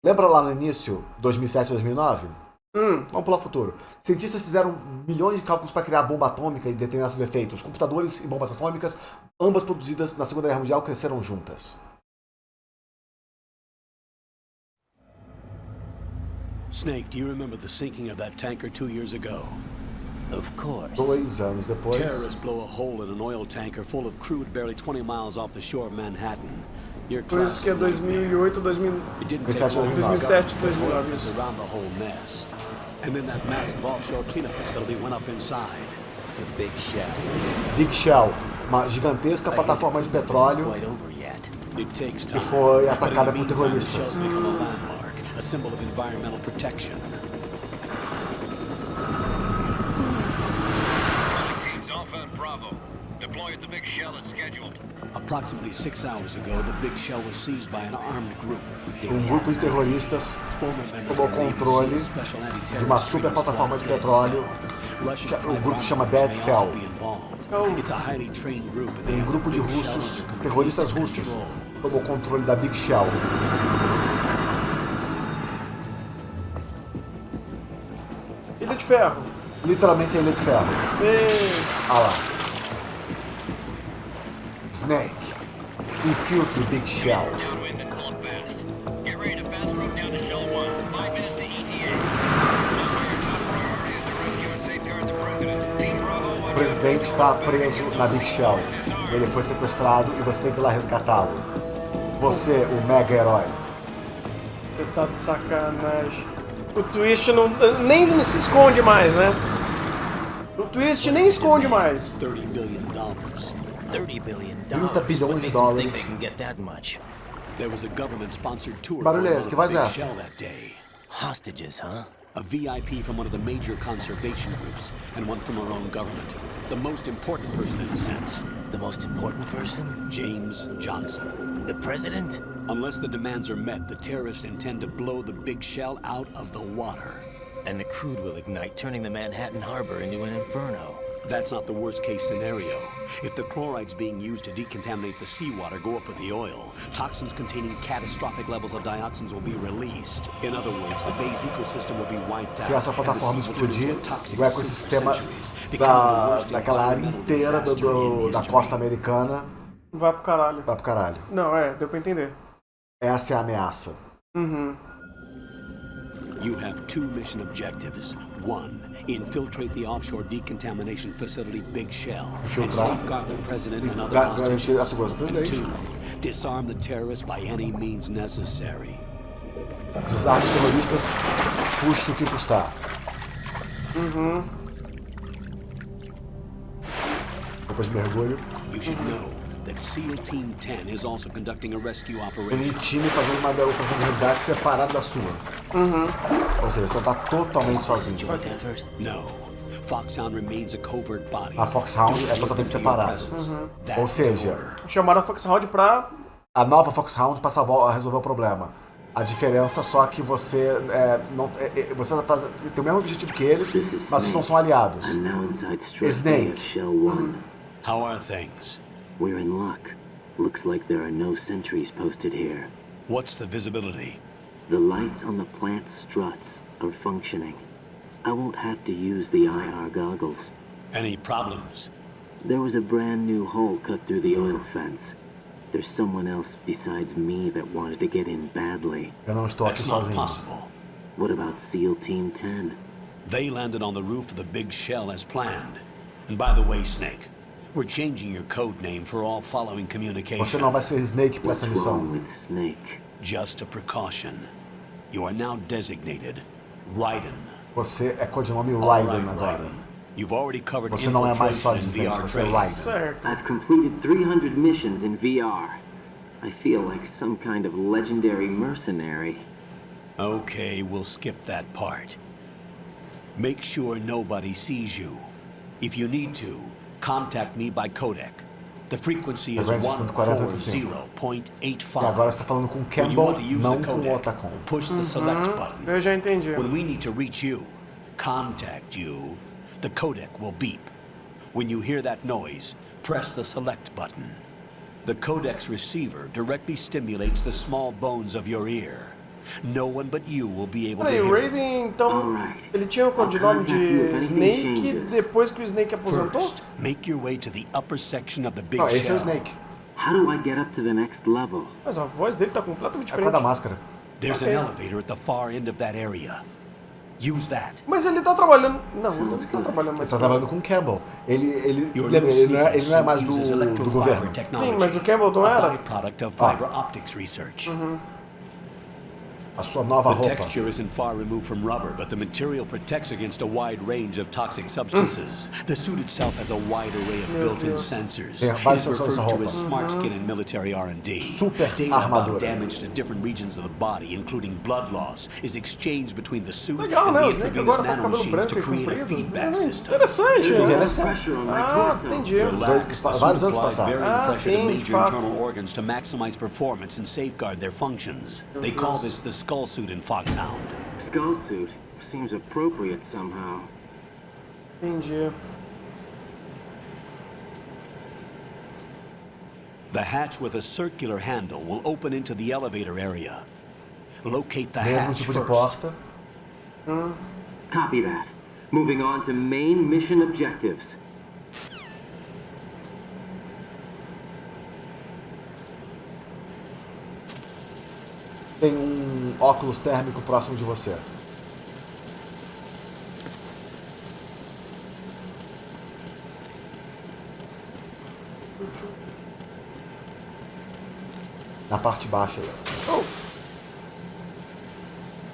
Lembra lá no início, 2007, 2009? Vamos pular o futuro. Cientistas fizeram milhões de cálculos para criar a bomba atômica e determinar seus efeitos. Computadores e bombas atômicas, ambas produzidas na Segunda Guerra Mundial, cresceram juntas. Snake, do you remember the sinking of that tanker 2 years ago? Of course. 2 anos depois... Terrorists blow a hole in an oil tanker full of crude barely 20 miles off the shore of Manhattan. Por isso que é 2008, 2007, 2007, 2009. It around the whole mess. And then that massive offshore cleanup facility went up inside. The Big Shell. Big Shell, uma gigantesca plataforma de petróleo Quite over yet. It takes que time. foi atacada But in por the meantime, the terroristas. shell's become a landmark, a symbol of environmental protection. Teams Alpha and Bravo. Deploy at the Big Shell as scheduled. Approximately 6 hours ago, the Big Shell was seized by an armed group. Grupo de terroristas Former members tomou of the Navy controle SEAL Special de Anti-Terrorist uma super Screening plataforma de Squad, petróleo. Russian O grupo se chama private Dead members Cell. may also be involved. It's a highly trained group, and they have Grupo de the Big Shell russos, under complete terroristas russos, control. tomou controle da Big Shell. Ilha de Ferro. Literalmente a Ilha de Ferro. Ah lá. Snake, infiltre Big Shell. Downwind and pull up fast. Get ready to fast route down to Shell 1. 5 minutes to ETA. Top priority is to rescue and safeguard the president. Team Bravo, O presidente está preso na Big Shell. Ele foi sequestrado e você tem que ir lá resgatá-lo. Você, o mega herói. Você tá de sacanagem. O Twist não, nem se esconde mais, né? O Twist nem esconde mais. $30 billion. $30 billion. 30 bilhões What de makes them think dólares. they can get that much? There was a government-sponsored tour Barulho é going esse? on Que at voz the é Big essa? Shell that day. Hostages, huh? A VIP from one of the major conservation groups, and one from our own government. The most important person in a sense, The most important person? James Johnson. The president? Unless the demands are met, the terrorists intend to blow the Big Shell out of the water. And the crude will ignite, turning the Manhattan Harbor into an inferno. That's not the worst-case scenario. If the chlorides being used to decontaminate the seawater go up with the oil, toxins containing catastrophic levels of dioxins will be released. In other words, the bay's ecosystem will be wiped out. Se essa and the plataforma sea will turn explodir, into a toxic o soup for ecossistema centuries, becoming the worst daquela área environmental inteira disaster in da history. costa americana Vai pro caralho. vai pro caralho. Não, deu pra entender. Essa é a ameaça. You have 2 mission objectives. 1, infiltrate the offshore decontamination facility Big Shell and Infiltrar. safeguard the president and other Garantir a hostages. segurança do And presidente. 2, disarm the terrorists by any means necessary. Desarme os terroristas, custe o que custar. Depois de mergulho, You should know that SEAL Team 10 is also conducting a rescue tem um operation. time fazendo uma operação de resgate separada da sua. Ou seja, você tá totalmente sozinho. Joint effort? No. Foxhound remains a covert body. A Foxhound Doing é it totalmente within your separada. presence. That's Ou the seja, order. Chamaram a Foxhound pra... a nova Foxhound para resolver o problema. A diferença só que você você tem o mesmo objetivo que eles, mas vocês não são aliados. I'm now inside strike Snake. at Shell 1. How are things? We're in luck. Looks like there are no sentries posted here. What's the visibility? The lights on the plant struts are functioning. I won't have to use the IR goggles. Any problems? There was a brand new hole cut through the oil fence. There's someone else besides me that wanted to get in badly. Eu não estou aqui That's not sozinho. possible. What about SEAL Team 10? They landed on the roof of the Big Shell as planned. And by the way, Snake, we're changing your code name for all following communication. Você não vai ser Snake para What's essa wrong missão. with Snake? Just a precaution. You are now designated Raiden. Você é codinome All Raiden right, agora. Raiden. You've already covered Você não é mais só infiltration in Snake, VR você é training. Raiden. Certo. I've completed 300 missions in VR. I feel like some kind of legendary mercenary. Okay, we'll skip that part. Make sure nobody sees you. If you need to, contact me by codec. The frequency is Agora é 140.85. E 140.85. agora você está falando com When you Campbell, want to use não the com o codec, Otacon. push the select button. Eu já entendi. When we need to reach you, contact you, the codec will beep. When you hear that noise, press the select button. The codec's receiver directly stimulates the small bones of your ear. No one but you will be able to Peraí, o hear it. Raiden, então, Alright. ele tinha o codinome I'll contact you if de anything Snake changes. depois que o Snake aposentou? First, make your way to the upper section of the big Não, esse é o shell. Snake. How do I get up to the next level? Mas a voz dele tá completamente É por causa da diferente. máscara. There's Okay. an elevator at the far end of that area. Use that. Mas ele tá trabalhando... Não, ele não tá trabalhando Ele mais. tá trabalhando com o Campbell. Your Lembra, new ele não é mais sneaker suit uses do electrofiber governo. technology, Sim, mas o Campbell não a era? byproduct of fiber optics research. A sua nova The roupa. texture isn't far removed from rubber, but the material protects against a wide range of toxic substances. The suit itself has a wide array of built-in sensors. Tem It vários is sensores na referred to roupa. as smart skin in military R&D. Super Data about armadura. damage to different regions of the body, including blood loss, is exchanged between the suit Legal, and né? the O Snake intravenous agora tá com cabelo nanomachines branco to e create a comprido. feedback system. Interessante, Ele né? envelheceu. Pressure on my Ah, torso. entendi. Relax. The vários suit anos applies passaram. varying Ah, pressure to sim, major de fato. internal organs to maximize performance and safeguard their functions. They call this the skull suit in Foxhound. Skull suit seems appropriate somehow. Entendi. The hatch with a circular handle will open into the elevator area. Locate the Mesmo hatch tipo de first. porta. Copy that. Moving on to main mission objectives. Tem um óculos térmico próximo de você. Na parte baixa aí. Oh.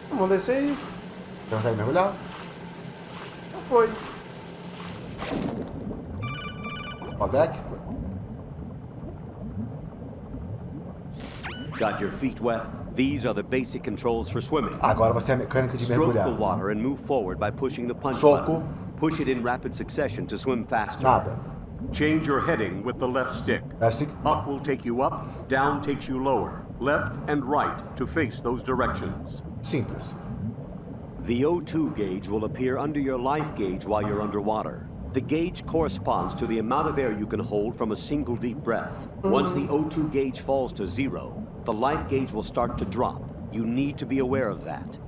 Vamos descer aí. Você consegue mergulhar? Já foi. Ó, deck. Got your feet wet? These are the basic controls for swimming. Agora você tem a mecânica de Stroke the mergulhar. water and move forward by pushing the punch Soco. button. Push it in rapid succession to swim faster. Nada. Change your heading with the left stick. Assim, Up will take you up, down takes you lower, left and right to face those directions. simples. The O2 gauge will appear under your life gauge while you're underwater. The gauge corresponds to the amount of air you can hold from a single deep breath. Once the O2 gauge falls to 0, the life gauge will start to drop. You need to be aware of that.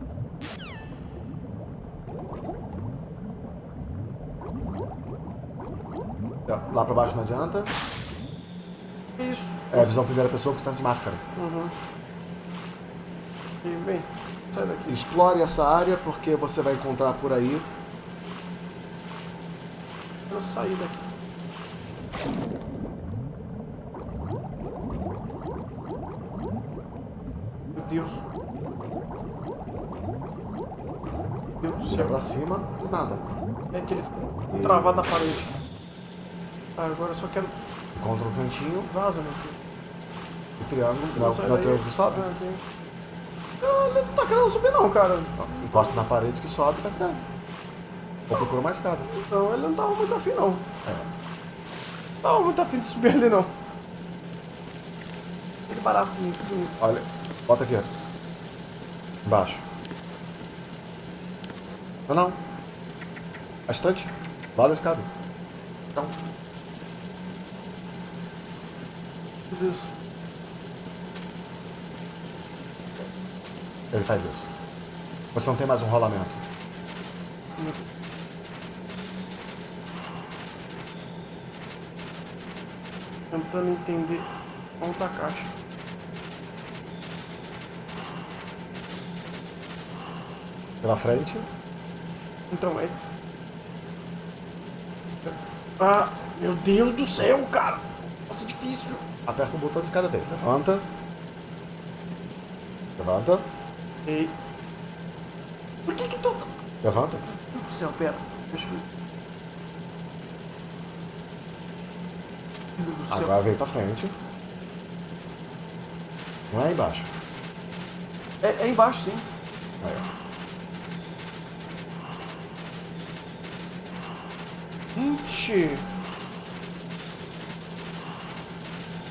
Lá pra baixo não adianta. Isso. É a visão primeira pessoa que está de máscara. E vem. Sai daqui. Explore essa área porque você vai encontrar por aí. Eu saí daqui. Meu Deus. Meu Deus do Vai céu. pra cima e nada. É que ele ficou travado na parede. Ah, agora eu só quero. Encontra um cantinho Vaza, meu filho. e triângulo. Você Não, sai não é daí. triângulo que sobe? Ah, ok. Não, ele não tá querendo subir não, cara. Encosta na parede que sobe pra triângulo. Ou procura uma escada. Então ele não tava muito afim não. É. Não tava muito afim de subir ali não. Ele baratinho, bonito. Olha, bota aqui. Embaixo. Não, não. A estante. Lá da escada. Então. Meu Deus. Ele faz isso. Você não tem mais um rolamento. Tentando entender onde tá a caixa. Pela frente. Então é. Ah, meu Deus do céu, cara. Nossa, difícil. Aperta um botão de cada vez. Levanta. Levanta. Ei. Por que que tu... Levanta. Meu Deus do céu, pera. Deixa eu ver. Meu Deus do céu. Agora vem pra frente. Não é aí embaixo. É embaixo, sim. Aí, ó. Gente.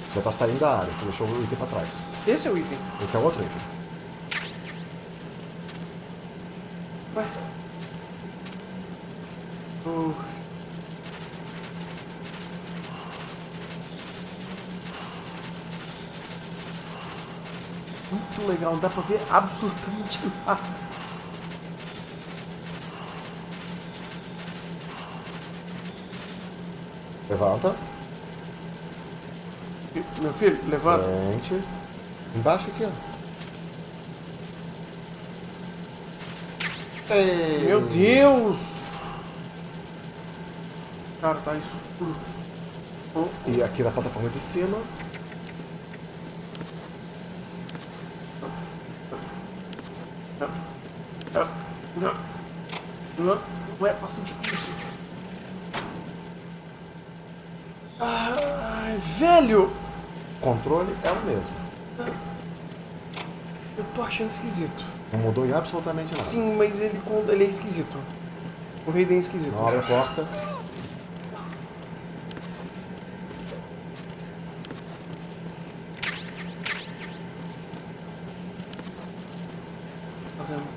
Você tá saindo da área. Você deixou o item pra trás. Esse é o item. Esse é outro item. Ué. Oh. Muito muito legal, não dá pra ver absolutamente nada. Levanta. Meu filho, levanta. Frente. Embaixo aqui, ó. Ei. Meu Deus! Cara, tá escuro. E aqui na plataforma de cima. Ué, passa difícil. Ai, velho! O controle é o mesmo. Eu tô achando esquisito. Não mudou em absolutamente nada. Sim, mas ele é esquisito. O Raiden é esquisito. Não abre a porta. Fazendo.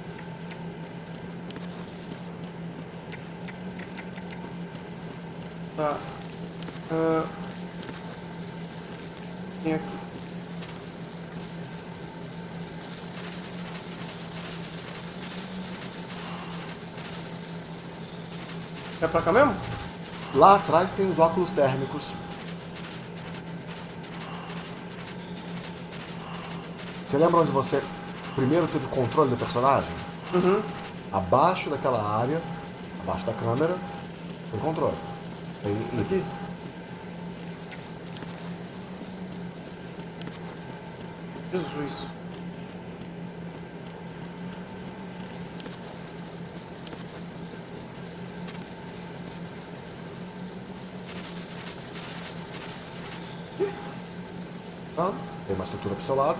Tá. Tem aqui. É pra cá mesmo? Lá atrás tem os óculos térmicos. Você lembra onde você primeiro teve controle do personagem? Uhum. Abaixo daquela área, abaixo da câmera, tem controle. Tem itens. Jesus. Tá? Tem uma estrutura pro seu lado.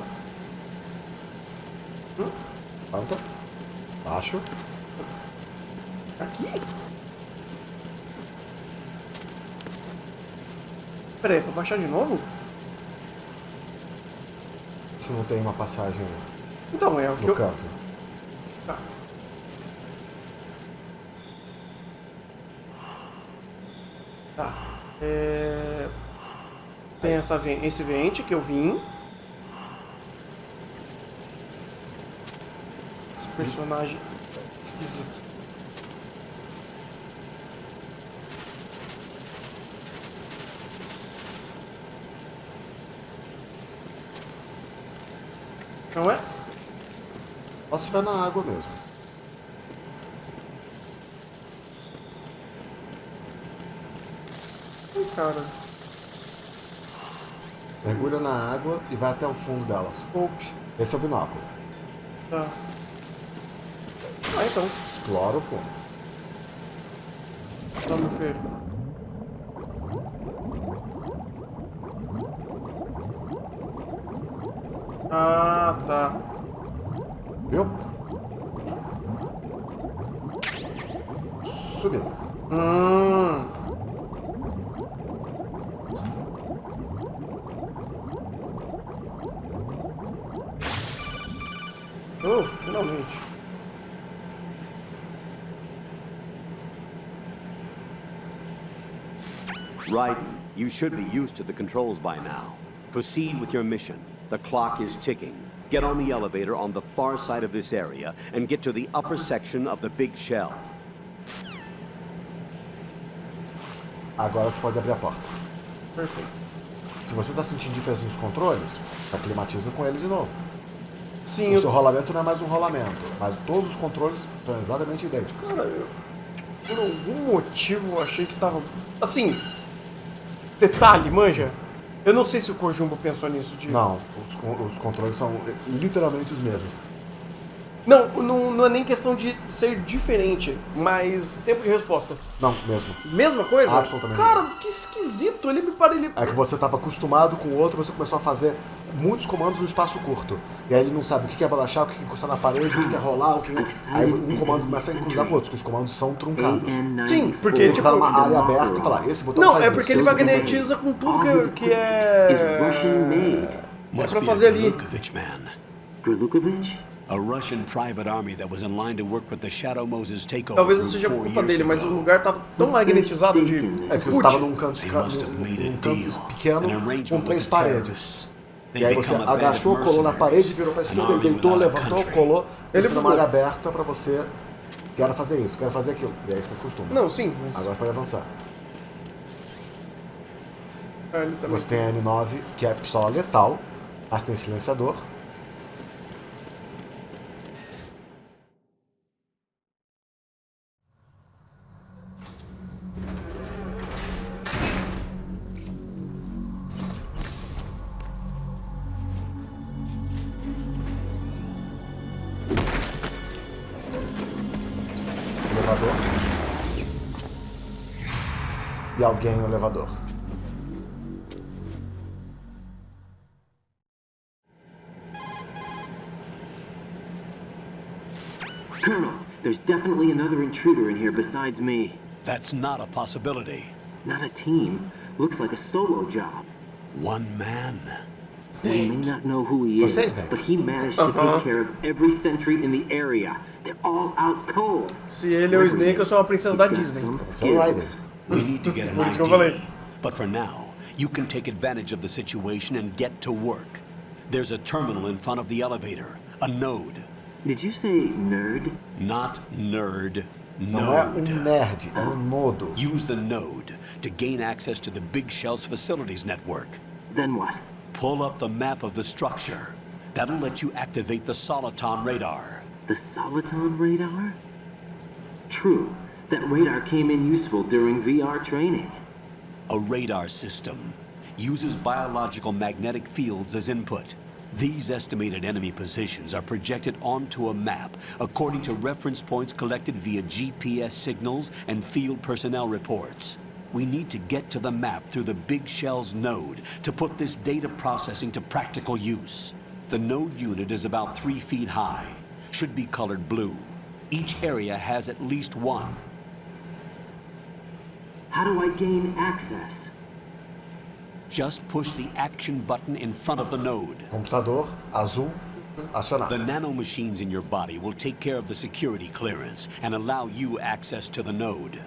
Levanta. Baixo. Aqui? Pera aí, pra baixar de novo? Se não tem uma passagem Então, é o que no canto. Tá. Tá. Tem esse vente que eu vim. Esse personagem esquisito. Não é? Só se estiver na água mesmo. Ai, cara. Mergulha na água e vai até o fundo dela. Scope. Esse é o binóculo. Tá. Ah, então. Explora o fundo. Tá, meu filho. Ah, tá. Viu? Subindo. Finalmente. Raiden, you should be used to the controls by now. Proceed with your mission. The clock is ticking. Get on the elevator on the far side of this area and get to the upper section of the big shell. Agora você pode abrir a porta. Perfeito. Se você está sentindo diferença nos controles, aclimatiza com ele de novo. Sim, O seu rolamento não é mais um rolamento, mas todos os controles são exatamente idênticos. Cara, por algum motivo eu achei que tava... Assim, detalhe, manja. Eu não sei se o Kojima pensou nisso. Não, os controles são literalmente os mesmos. Não é nem questão de ser diferente, mas tempo de resposta. Não, mesmo. Mesma coisa? Absolutamente. Cara, que esquisito. Ele me parece... É que você estava acostumado com o outro, você começou a fazer muitos comandos no espaço curto. E aí ele não sabe o que é baixar, o que é encostar na parede, o que é rolar, o que é... Aí um comando começa a cruzar com outros, que os comandos são truncados. Sim, porque Ele tá numa área aberta e fala, esse botão faz é isso. porque ele magnetiza com tudo que é... Must pra be fazer a ali. Gurlukovich man. Gurlukovich? A Russian private army that was in line to work with the Shadow Moses takeover Talvez não group seja 4 culpa years dele, mas o ago. lugar tava tão magnetizado de... É que você estava num canto, They must have made a num canto deal, pequeno an com arrangement 3 with the paredes. terrorists. E aí você agachou, colou na parede, virou pra esquerda, ele deitou, levantou, colou. Ele tá numa área aberta pra você. Quero fazer isso, quero fazer aquilo. E aí você costuma. Não, sim, mas... Agora pode avançar. Ele também. Você tem a N9, que é pistola letal, mas tem silenciador. Elevador. E alguém no elevador. Colonel, there's definitely another intruder in here besides me. That's not a possibility. Not a team. Looks like a solo job. One man. We may not know who he is, Você, Snake. but he managed to take care of every sentry in the area. They're all out cold. Se ele é o Snake, eu sou uma princesa da Disney. Você é o Ryder. We need to get an Por isso que eu falei. ID. But for now, you can take advantage of the situation and get to work. There's a terminal in front of the elevator. A node. Did you say nerd? Not nerd. Não é Node. nerd, é nodo. Use the node to gain access to the Big Shell's facilities network. Then what? Pull up the map of the structure. That'll let you activate the Soliton radar. The Soliton radar? True. That radar came in useful during VR training. A radar system uses biological magnetic fields as input. These estimated enemy positions are projected onto a map according to reference points collected via GPS signals and field personnel reports. We need to get to the map through the Big Shell's node to put this data processing to practical use. The node unit is about 3 feet high, should be colored blue. Each area has at least one. How do I gain access? Just push the action button in front of the node. Computador azul acionado. The nanomachines in your body will take care of the security clearance and allow you access to the node.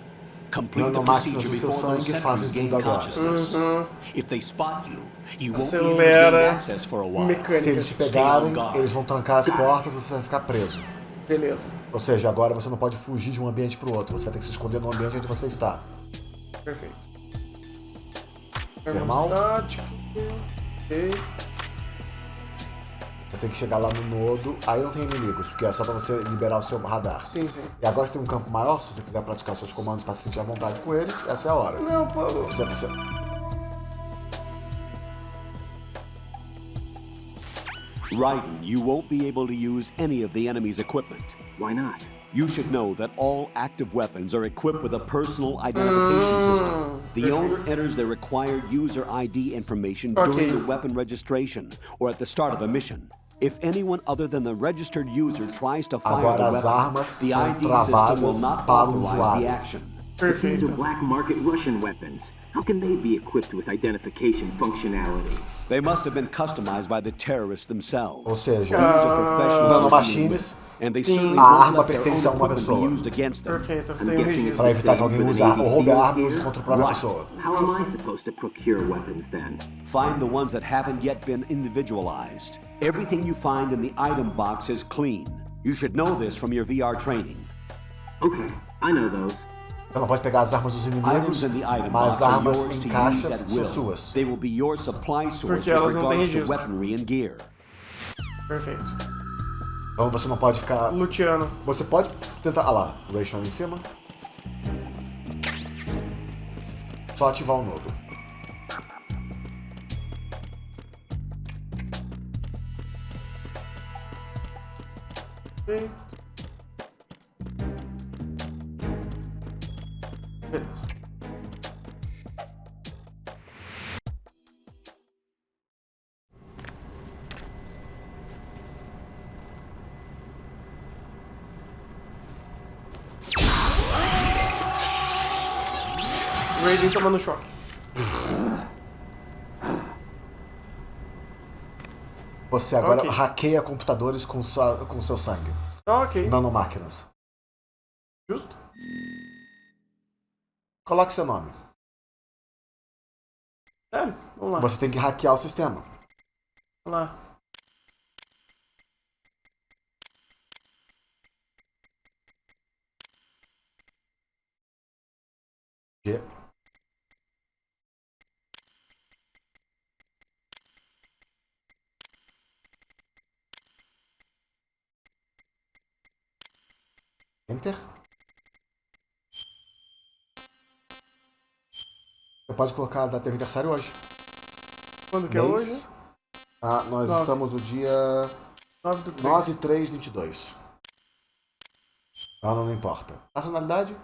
Complete the Nanomáquinas procedure do seu before those sangue sentries fazem gain tudo agora. consciousness. If they spot you, you won't be able to gain Acelera. access for a while. Se eles te Stay pegarem, on guard. eles vão trancar as portas e você vai ficar preso. Beleza. Ou seja, agora você não pode fugir de um ambiente para o outro. Você vai ter que se esconder no ambiente onde você está. Perfeito. Termal. Estático. Ok. Você tem que chegar lá no nodo. Aí não tem inimigos, porque é só para você liberar o seu radar. Sim, sim. E agora você tem um campo maior, se você quiser praticar os seus comandos para se sentir à vontade com eles, essa é a hora. Não, pô. Você. Raiden, you won't be able to use any of the enemy's equipment. Why not? You should know that all active weapons are equipped with a personal identification system. The owner enters their required user ID information during the weapon registration or at the start of a mission. If anyone other than the registered user tries to fire Agora the as weapon, armas the são ID system will travadas not para o authorize the usuário. action. These Perfeito. are black market Russian weapons. How can they be equipped with identification functionality? They must have been customized by the terrorists themselves. Ou seja, These are professionals nanomachines, and they certainly a won't arma let their pertence a own uma equipment be pessoa. used against them. Perfeito. I'm Tem um guessing registro. para evitar que alguém But use an ou roube a arma e ADC use here? contra a própria Right. pessoa. How am I supposed to procure weapons then? Find the ones that haven't yet been individualized. Everything you find in the item box is clean. You should know this from your VR training. Okay, I know those. Você não pode pegar as armas dos inimigos, Items in the item mas box are armas yours em to caixas use at são will. suas. They will be your supply source Porque with elas não têm regards to registro. weaponry and gear. Perfeito. Então você não pode ficar... Luciano. Você pode tentar... Ah lá, o Ration ali em cima. Só ativar o nodo. Perfeito. Beleza. Raiden tomando choque. Você agora Ok. hackeia computadores com seu sangue. Ok. Nanomáquinas. Justo? Coloque seu nome. Sério? Vamos lá. Você tem que hackear o sistema. Olha lá. Quê? Enter. Você pode colocar a data de aniversário hoje. Quando que é hoje? Ah, nós 9. estamos no dia 9/3/22. Não importa. Nacionalidade?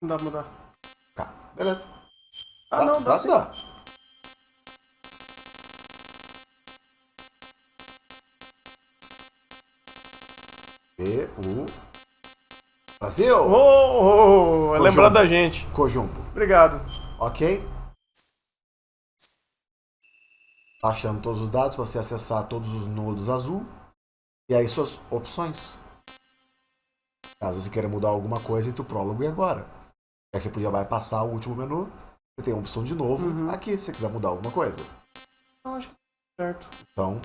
Não dá pra mudar. Tá, beleza. Ah, não, dá sim. Dá. E-U... Brasil! É lembrar da gente. Cojumbo. Obrigado. Ok? Achando todos os dados para você acessar todos os nodos azul. E aí suas opções. Caso você queira mudar alguma coisa, entre o prólogo e agora. Aí você podia vai passar o último menu. Você tem a opção de novo aqui, se você quiser mudar alguma coisa. Não, acho que tá certo. Então,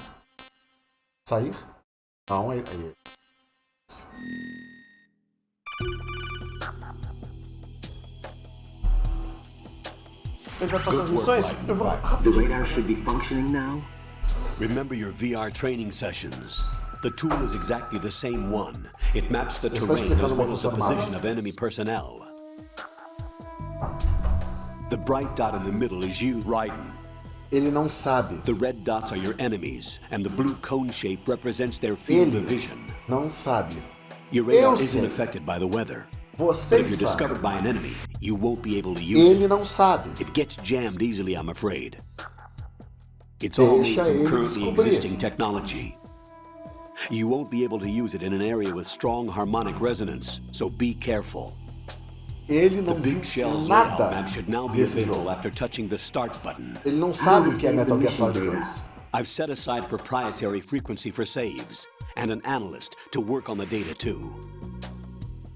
sair. Não, aí. Ele vai passar as missões? Eu vou. The radar should be functioning now. Remember your VR training sessions. The tool is exactly the same one. It maps the terrain as well as the position of enemy personnel. The bright dot in the middle is you, Raiden. Ele não sabe. The red dots are your enemies, and the blue cone shape represents their field of vision. Não sabe. Your radar isn't affected by the weather. But Você if you're sabe. discovered by an enemy, you won't be able to use Ele it. não sabe. It gets jammed easily, I'm afraid. It's all made Deixa from ele currently descobrir. existing technology. You won't be able to use it in an area with strong harmonic resonance, so be careful. Ele The não Big viu Shell's layout nada map should now be desse available jogo. after touching the start button. Ele não sabe o que é Metal Gear Solid 2. I've set aside proprietary frequency for saves, and an analyst to work on the data too.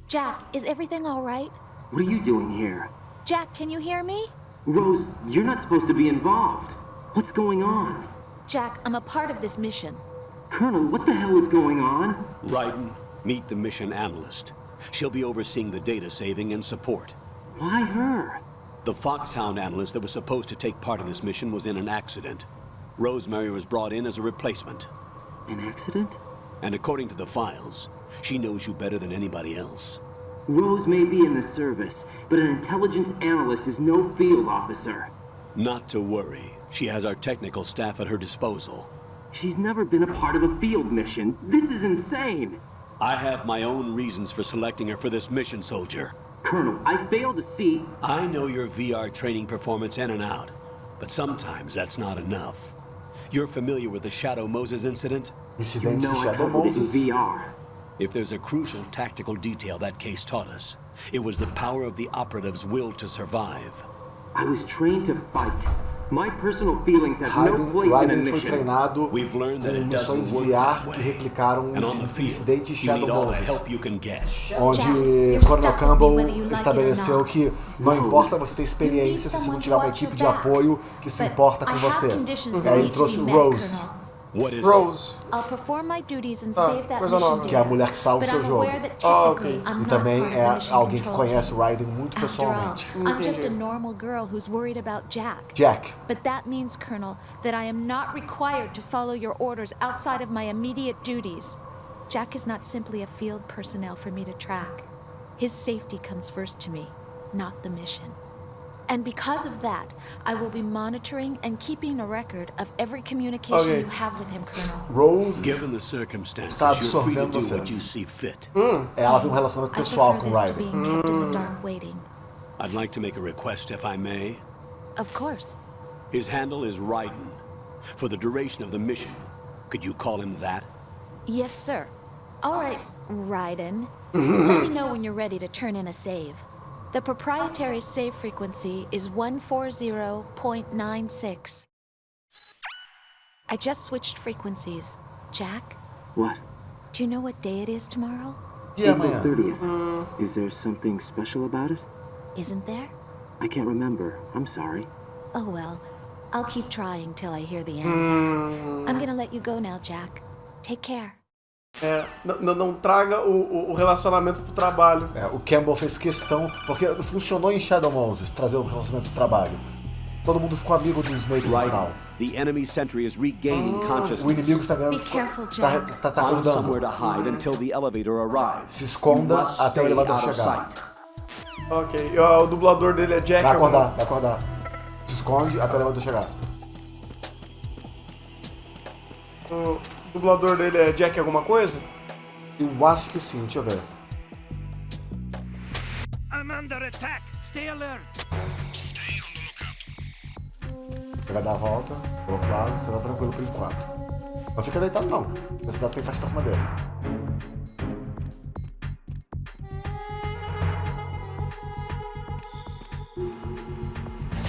Jack, is everything all right? What are you doing here? Jack, can you hear me? Rose, you're not supposed to be involved. What's going on? Jack, I'm a part of this mission. Colonel, what the hell is going on? Raiden, meet the mission analyst. She'll be overseeing the data saving and support. Why her? The Foxhound analyst that was supposed to take part in this mission was in an accident. Rosemary was brought in as a replacement. An accident? And according to the files, she knows you better than anybody else. Rose may be in the service, but an intelligence analyst is no field officer. Not to worry. She has our technical staff at her disposal. She's never been a part of a field mission. This is insane. I have my own reasons for selecting her for this mission, soldier. Colonel, I fail to see... I know your VR training performance in and out, but sometimes that's not enough. You're familiar with the Shadow Moses incident? You Incidente know de I Shadow covered it in Moses. VR. If there's a crucial tactical detail that case taught us, it was the power of the operative's will to survive. I was trained to fight. My personal feelings have no place in a Raiden foi mission. treinado We've learned that com it doesn't missões work VR that que way. replicaram o And on the field, incidente you Shadow need all the Moses, help you can get. onde you're Coronel stuck with me Campbell whether you like it or estabeleceu not. que não importa você ter experiência se você não tiver uma equipe de apoio que se importa com você. E aí ele trouxe Rose, What is Rose. I'll perform my duties and save that coisa mission nova. data. que é a mulher que salva o But seu I'm jogo. aware that Ah, technically ok. I'm E not também part of the é mission alguém que control conhece team. o Raiden muito After all, pessoalmente. I'm just a Entendi. normal girl who's worried about Jack. Jack, But that means, Colonel, that I am not required to follow your orders outside of my immediate duties. Jack is not simply a field personnel for me to track. His safety comes first to me, not the mission. And because of that, I will be monitoring and keeping a record of every communication Okay. you have with him, Colonel. Rose, Given the circumstances, Está you're free to absorvendo do você. what you see fit. ela tem um relacionamento I pessoal prefer com o this to Raiden. being kept in the dark waiting. I'd like to make a request, if I may. Of course. His handle is Raiden. For the duration of the mission, could you call him that? Yes, sir. All right, Raiden. Let me know when you're ready to turn in a save. The proprietary save frequency is 140.96. I just switched frequencies. Jack, What? do you know what day it is tomorrow? E April amanhã? 30th. Is there something special about it? Isn't there? I can't remember. I'm sorry. Oh well, I'll keep trying till I hear the answer. I'm gonna let you go now, Jack. Take care. Não traga o relacionamento pro trabalho. O Campbell fez questão, porque funcionou em Shadow Moses trazer o relacionamento pro trabalho. Todo mundo ficou amigo do Snake no final. The enemy sentry is regaining O consciousness. inimigo está ganhando. Be careful, Jack. Está Find somewhere to acordando. hide until the elevator arrives. Se esconda You must até o stay elevador out of chegar. sight. Ok, e, ó, o dublador dele é Jack. Vai acordar. Se esconde até o elevador chegar. O dublador dele é Jack alguma coisa? Eu acho que sim, deixa eu ver. I'm under attack. Stay alert. Vai dar a volta, pro outro lado, você tá tranquilo por enquanto. Não fica deitado não. Se precisar, você tem que partir pra cima dele.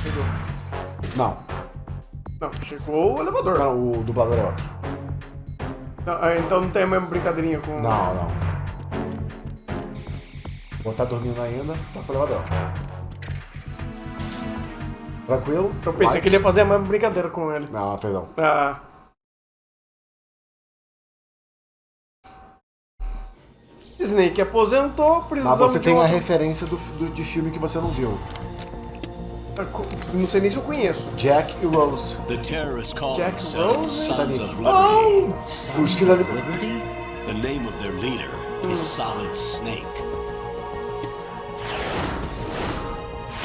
Chegou. Não, Chegou o elevador. não, o dublador é outro. Então não tem a mesma brincadeirinha com... Não. Vou estar dormindo ainda, tá pro elevador. Tranquilo? Eu pensei que ele ia fazer a mesma brincadeira com ele. Não, perdão. Snake aposentou, Mas precisamos você de tem a outro... referência de filme que você não viu. Não sei nem se eu conheço. Jack e Rose. The terrorists call Jack themselves Rose? Sons of Liberty. Os filhos da Liberty? The name of their leader is Solid Snake.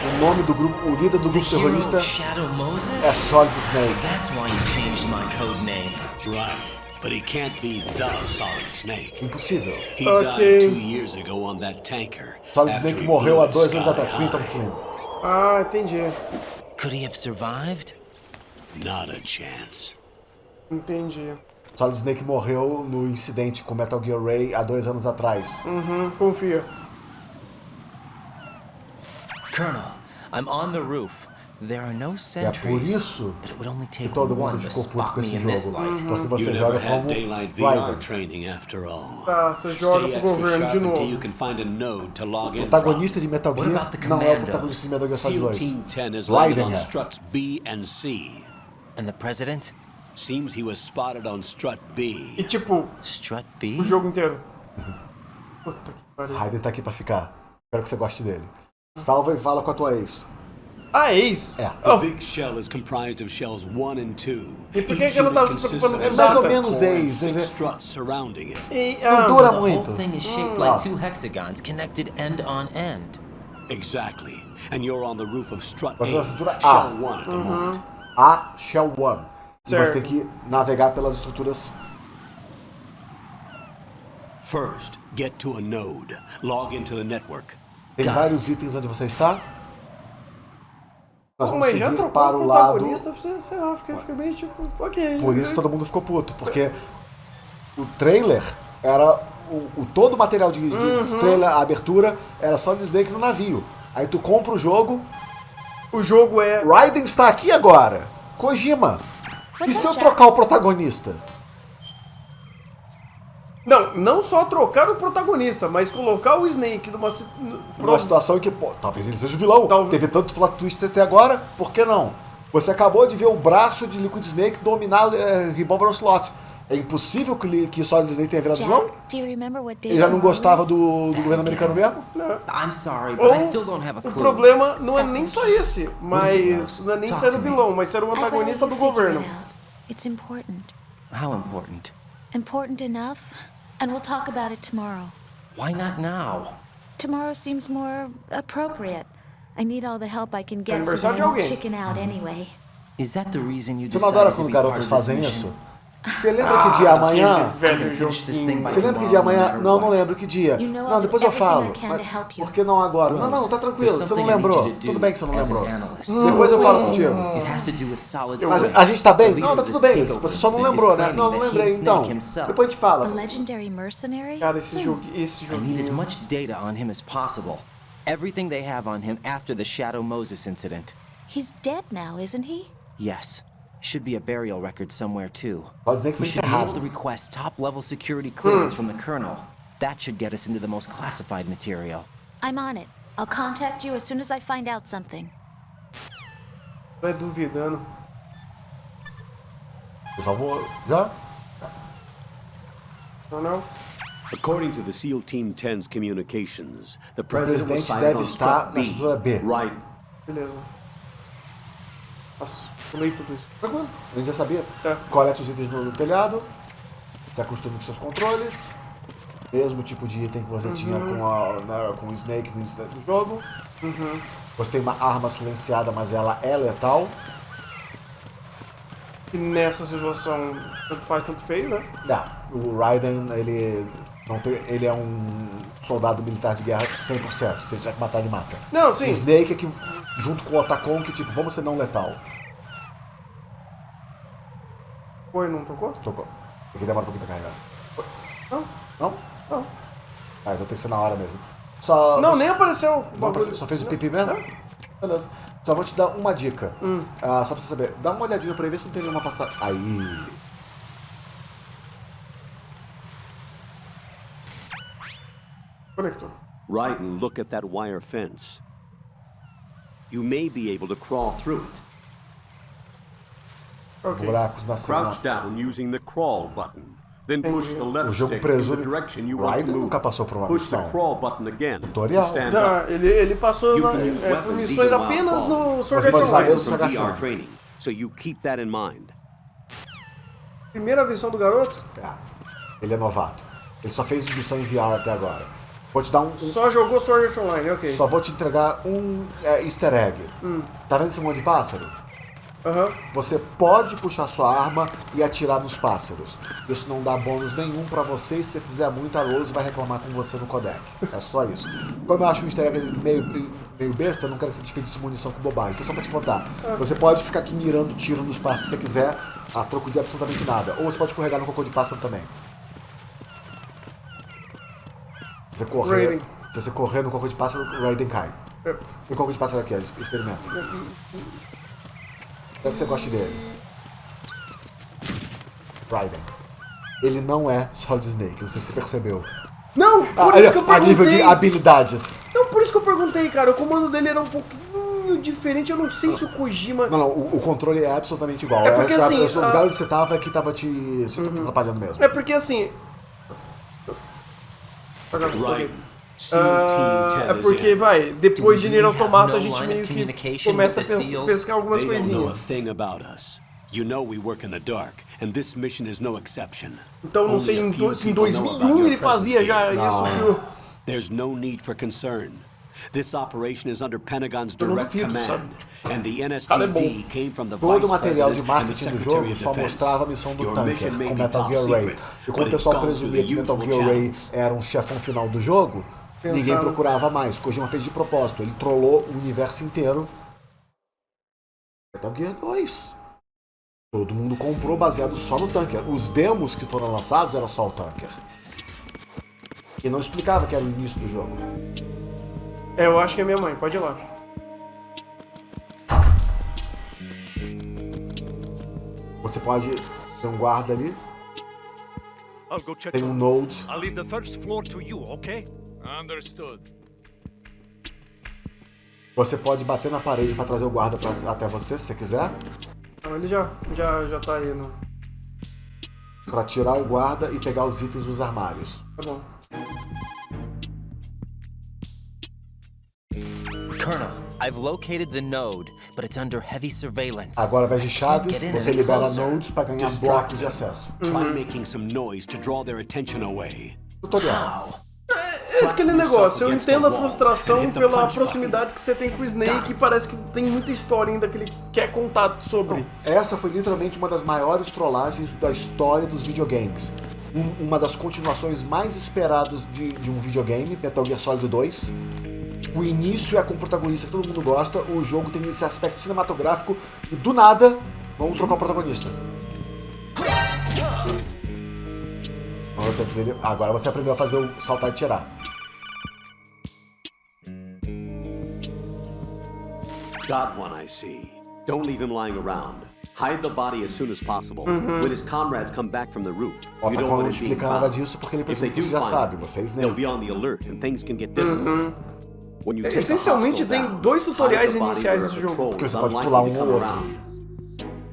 O nome do grupo, o líder do The grupo hero terrorista of Shadow Moses? é Solid Snake. That's why you changed my code name. Right. But he can't be the Solid Snake. Impossível. He Ok. died 2 years ago on that tanker. Solid after Snake he morreu blew há it 2 anos sky atrás. Quinton high. Flynn. Entendi. Could he have survived? Not a chance. Entendi. Solid Snake morreu no incidente com Metal Gear Ray há 2 anos atrás. Confia. Colonel, I'm on the roof. There are no É sentries. por isso But it would only que take todo one mundo to ficou puto spot com me esse in this jogo. light. Porque você You joga never had como daylight VR Raiden. training after all. Tá, você joga Stay pro extra governo de sharp until you novo. can find a node to log O in protagonista de Metal What Gear about the não é o commandos? protagonista de Metal Gear from. Solid SEAL 2. Team 10 is landing on Raiden. struts B and C. And the president? Seems he was spotted on strut B. E tipo, Strut B? o jogo inteiro. Puta que pariu. Raiden tá aqui pra ficar. Espero que você goste dele. Salva e fala com a tua ex. Ex? É. The big shell is comprised of shells 1 and 2. E por que Each que ela tava unit se consists preocupando of com a mais ou data? menos core and ex, 6 né? struts surrounding it. Não dura The whole muito. thing is shaped like two hexagons connected end on end. Exactly. And you're on the roof of strut Você A, na estrutura A. shell 1 at the moment. A Shell 1. E você Certo. tem que navegar pelas estruturas. First, get to a node. Log into the network. Tem vários itens onde você está. Nós vamos Mas já seguir trocou para o o lado. protagonista, sei lá, fica meio tipo, ok. Por isso todo mundo ficou puto, porque o trailer era todo o material de trailer, a abertura, era só de Snake no navio. Aí tu compra o jogo, O jogo é... Raiden está aqui agora. Kojima. E se eu trocar o protagonista? Não só trocar o protagonista, mas colocar o Snake numa... Numa situação em que, pô, talvez ele seja o vilão. Talvez. Teve tanto plot twist até agora, por que não? Você acabou de ver o braço de Liquid Snake dominar Revolver Ocelot. É impossível que Solid Snake tenha virado vilão? Jack, do you remember what day Ele já não tomorrow gostava is? do governo americano mesmo? I'm sorry, but I still don't have a O clue. problema não é nem só esse, mas não é nem Talk ser to o me. vilão, mas ser o I'd rather antagonista you do figure governo. it out. It's important. How important? Important enough, and we'll talk about it tomorrow. Why not now? Tomorrow seems more appropriate. I need all the help I can get so Aniversário that de I won't alguém. chicken out anyway. Is that the reason you Você não decided adora to quando be part garotos of this fazem mission? isso? Você lembra que dia amanhã? Aquele velho I'm gonna finish this joguinho. thing by Você lembra que dia tomorrow, no amanhã? matter Não, não what. lembro que dia. You know I'll Não, do depois eu everything falo. I can to help you. Por que não agora? Não, Rose, tá tranquilo, there's você não something I need lembrou. you to do Tudo bem que você não as an lembrou. analyst. Depois eu falo contigo. It has to do with Solid Mas Snake. a gente tá bem? The Não, tá leader tudo of this bem. takeover Você só não is lembrou, né? claiming Não, não that lembrei. he's Então, Snake himself. depois a gente A fala. legendary mercenary? Cara, esse I need as joguinho. much data on him as possible. Everything they have on him after the Shadow Moses incident. He's dead now, isn't he? Yes. Should be a burial record somewhere too. Pode dizer que We foi should be able to enterrado. request top-level security clearance from the Colonel. That should get us into the most classified material. I'm on it. I'll contact you as soon as I find out something. Vai duvidando. Você salvou já? Não. According to the SEAL Team 10's communications, the O president was presidente sighted deve on estar Struck na B. estrutura B. Right. Beleza. Nossa, pulei tudo isso. Tranquilo. A gente já sabia. É. Coleta os itens no telhado. Se acostume com seus controles. Mesmo tipo de item que você tinha com o Snake no início do jogo. Você tem uma arma silenciada, mas ela é letal. E nessa situação, tanto faz, tanto fez, né? O Raiden, ele é um soldado militar de guerra 100%. Se ele tiver que matar, ele mata. Não, sim. Snake é que, junto com o Otacon, que tipo, vamos ser não letal. Foi, não tocou? Tocou. Porque demora um pouquinho pra carregar. Não. Não? Não. Ah, então tem que ser na hora mesmo. Não, nem apareceu o Não, bagulho. só fez o pipi mesmo? É. Beleza. Só vou te dar uma dica. Só pra você saber. Dá uma olhadinha pra aí, ver se não tem nenhuma passagem. Aí. Conector. Right and look at that wire fence. You may be able to crawl through it. Ok. Buracos na cena. Crouch down using the crawl button. Then push the O left jogo stick in the presume. direction you want to Raiden move. nunca passou por uma Push the missão. crawl button again. Tutorial. To stand Tá, up. ele passou You na, can use por weapons missões even while apenas crawling. no Sword Você pode Art usar Online. mesmo se From agachando. VR training, so you keep that in mind. Primeira visão do garoto, Ele é novato. Ele só fez missão em VR até agora. Vou te dar só jogou Sword Art Online, ok. Só vou te entregar um easter egg. Tá vendo esse monte de pássaro? Aham. Você pode puxar sua arma e atirar nos pássaros. Isso não dá bônus nenhum pra você e se você fizer muito, a Rose vai reclamar com você no codec. É só isso. Como eu acho um easter egg meio besta, eu não quero que você desperdice munição com bobagem. Então só pra te contar. Você pode ficar aqui mirando tiro nos pássaros se você quiser, a troco de absolutamente nada. Ou você pode escorregar no cocô de pássaro também. Se você correr no cocô de pássaro, o Raiden cai. E o cocô de pássaro aqui, experimenta. Espero que você goste dele. Raiden. Ele não é Solid Snake, não sei se você percebeu. Não, por isso que eu A nível de perguntei. habilidades. Não, por isso que eu perguntei, cara. O comando dele era um pouquinho diferente. Eu não sei se o Kojima... Não, o controle é absolutamente igual. É porque, assim, o lugar onde você tava é que tava te atrapalhando mesmo. É porque assim... Right. SEAL Team 10 É is porque, in. vai, depois de Nier really have Automata no a gente line meio of que communication começa a with the seals? pescar algumas They don't know a coisinhas. thing about us. You know we work in the dark, and this mission is no exception. Então, não Only sei, a em, few se em people know about 2001 your ele fazia já presence isso here. que o... There's no need for concern. This operation is under Pentagon's Eu não direct duvido, command, sabe? and the Cara, é NSTD bom. came from the Todo Vice o material de President and the marketing do Secretary jogo of só Defense. mostrava a missão do Your Tanker, mission may com be Metal top Gear Ray. secret, E como o but it's pessoal gone through presumia the que Metal usual Gear Ray channels. era um chefão final do jogo, ninguém Pensaram. procurava mais. Kojima fez de propósito, ele trollou o universo inteiro. Metal Gear 2. Todo mundo comprou baseado só no Tanker. Os demos que foram lançados era só o Tanker. E não explicava que era o início do jogo. É, eu acho que é minha mãe, pode ir lá. Você pode ter um guarda ali, I'll go check tem um on. node. I'll leave the first floor to you, okay? Understood. Você pode bater na parede pra trazer o guarda até você, se você quiser. Não, ele já tá aí, no... Pra tirar o guarda e pegar os itens dos armários. Tá bom. Colonel, I've located the node, but it's under heavy surveillance. Agora, ao invés de chaves, Get in você any libera closer. nodes pra ganhar Distract blocos de them. acesso. Try making some noise to draw their attention away. Tutorial. É aquele negócio, eu entendo a frustração and hit the pela punch proximidade que você tem com o Snake e parece que tem muita história ainda que ele quer contar sobre. Essa foi literalmente uma das maiores trollagens da história dos videogames. Uma das continuações mais esperadas de um videogame, Metal Gear Solid 2. O início é com o protagonista que todo mundo gosta, o jogo tem esse aspecto cinematográfico e do nada, vamos trocar o protagonista. Agora você aprendeu a fazer o saltar e tirar. Got one, I see. Don't leave him lying around. Hide the body as soon as possible. When his comrades come back from the roof, Ó, you tá don't não want him being explica nada found. disso porque ele If they presume que do você já find sabe, him, você é they'll be Snake. on the alert and things can get difficult. When you take a Essencialmente hostile tem down, dois tutoriais hide the body iniciais where desse a jogo. patrol Porque is você pode unlikely pular to um come ou outro. around.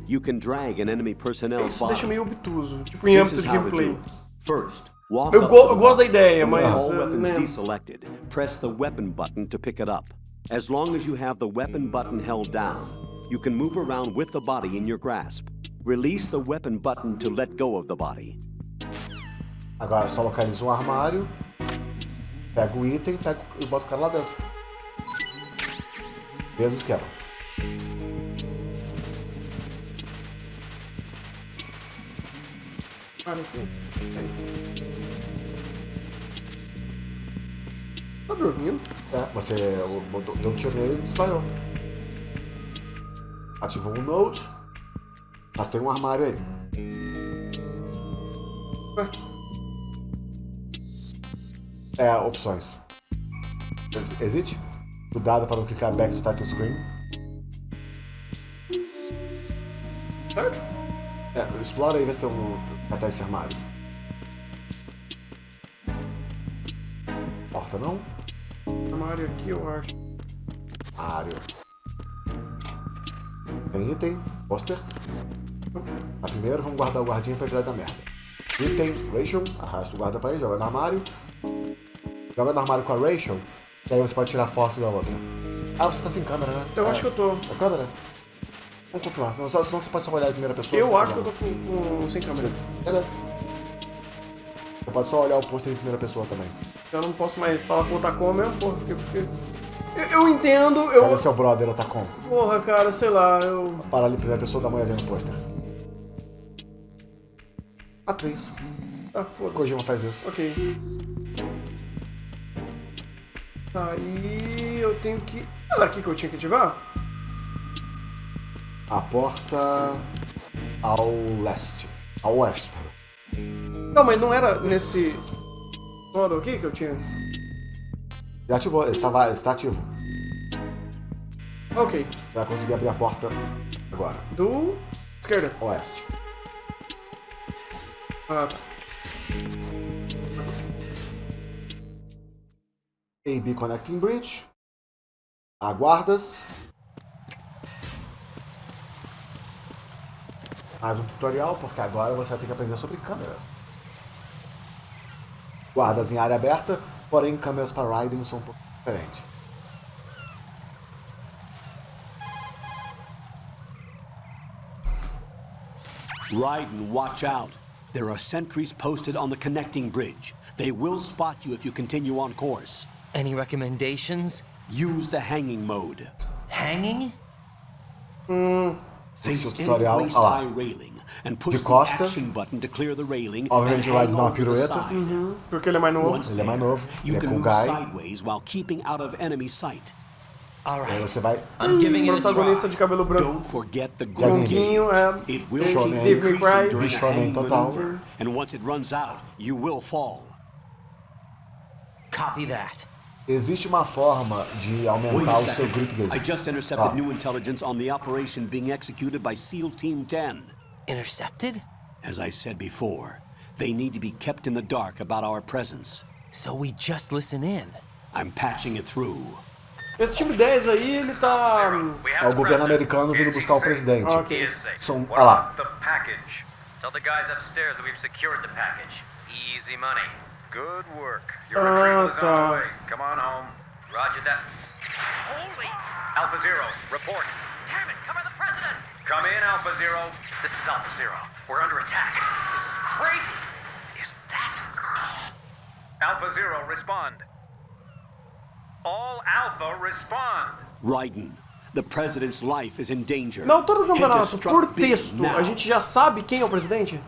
You can drag an enemy personnel's Isso body. deixa meio obtuso, tipo em This âmbito is de how to gameplay. do it. First, walk Eu up to the gosto da body. ideia, With mas... all weapons né. deselected, press the weapon button to pick it up. As long as you have the weapon button held down, you can move around with the body in your grasp. Release the weapon button to let go of the body. Agora só localiza um armário, pega o item e bota o cara lá dentro. Mesmo esquema. Olha aqui. Tá dormindo? Você deu um tiro nele e desmaiou. Ativou um node, mas tem um armário aí. Opções. Exit. Cuidado para não clicar back to title screen. Certo? Explora aí e vê se tem vai estar esse armário. Porta não? Armário aqui, eu acho. Armário. Tem item, pôster. A primeiro, vamos guardar o guardinha pra tirar da merda. Item, Ration, arrasta o guarda para ele, joga no armário. Joga no armário com a Ration, e aí você pode tirar foto da outra. Você tá sem câmera, né? Eu acho que eu tô. É câmera? Vamos confirmar, senão você pode só olhar em primeira pessoa. Eu acho que eu tô com sem câmera. Beleza. Você pode só olhar o pôster em primeira pessoa também. Eu não posso mais falar com o Otacon mesmo, porra, porque... Eu entendo, Cadê seu brother, Otacon? Porra, cara, sei lá, Para ali em primeira pessoa, dá uma olhadinha no pôster. Atriz. Ah, foda-se. Kojima faz isso. Ok. Aí eu tenho que... Era aqui que eu tinha que ativar? A porta ao leste. Ao oeste, perdão. Não, mas não era nesse modo aqui que eu tinha... Já ativou, ele está ativo. Ok. Você vai conseguir abrir a porta agora. Do... esquerda. Oeste. Ah, tá. AB Connecting Bridge. Aguardas. Mais um tutorial, porque agora você vai ter que aprender sobre câmeras. Guardas em área aberta, porém câmeras para Raiden são um pouco diferentes. Raiden, watch out. There are sentries posted on the connecting bridge. They will spot you if you continue on course. Any recommendations? Use the hanging mode. Hanging? Face any tutorial, waist-high railing and push de the costa. action button to clear the railing Obviamente and vai hang dar uma on to the pirueta. side. Porque ele é mais novo. Once Ele é mais there, novo, you ele é can com move Guy. sideways while keeping out of enemy sight. All Aí right. você vai. I'm giving it a Protagonista try. de cabelo branco. Don't forget the Joguinho. groove. Joguinho, It will Shonen. keep Devil May Cry. increasing during the Shonen hang total. maneuver, and once it runs out, you will fall. Copy that. Existe uma forma de Wait aumentar a o seu second. grip I gauge. just intercepted Ah. new intelligence on the operation being executed by SEAL Team 10. Intercepted? As I said before, they need to be kept in the dark about our presence. So we just listen in. I'm patching it through. Esse time 10 aí, ele tá... É o governo americano vindo buscar o presidente. Ok. São. Olha lá. The package. Tell the guys upstairs that we've secured the package. Easy money. Good work. Your retrieval is on the way. Come on home. Roger that. Holy! Alpha Zero, report. Damn it! Cover the president! Come in, Alpha Zero. This is Alpha Zero. We're under attack. This is crazy. Is that... Alpha Zero, respond. All Alpha, respond. Raiden, the president's life is in danger. Na altura do Hit campeonato, the struck por beat texto, now. a gente já sabe quem é o presidente?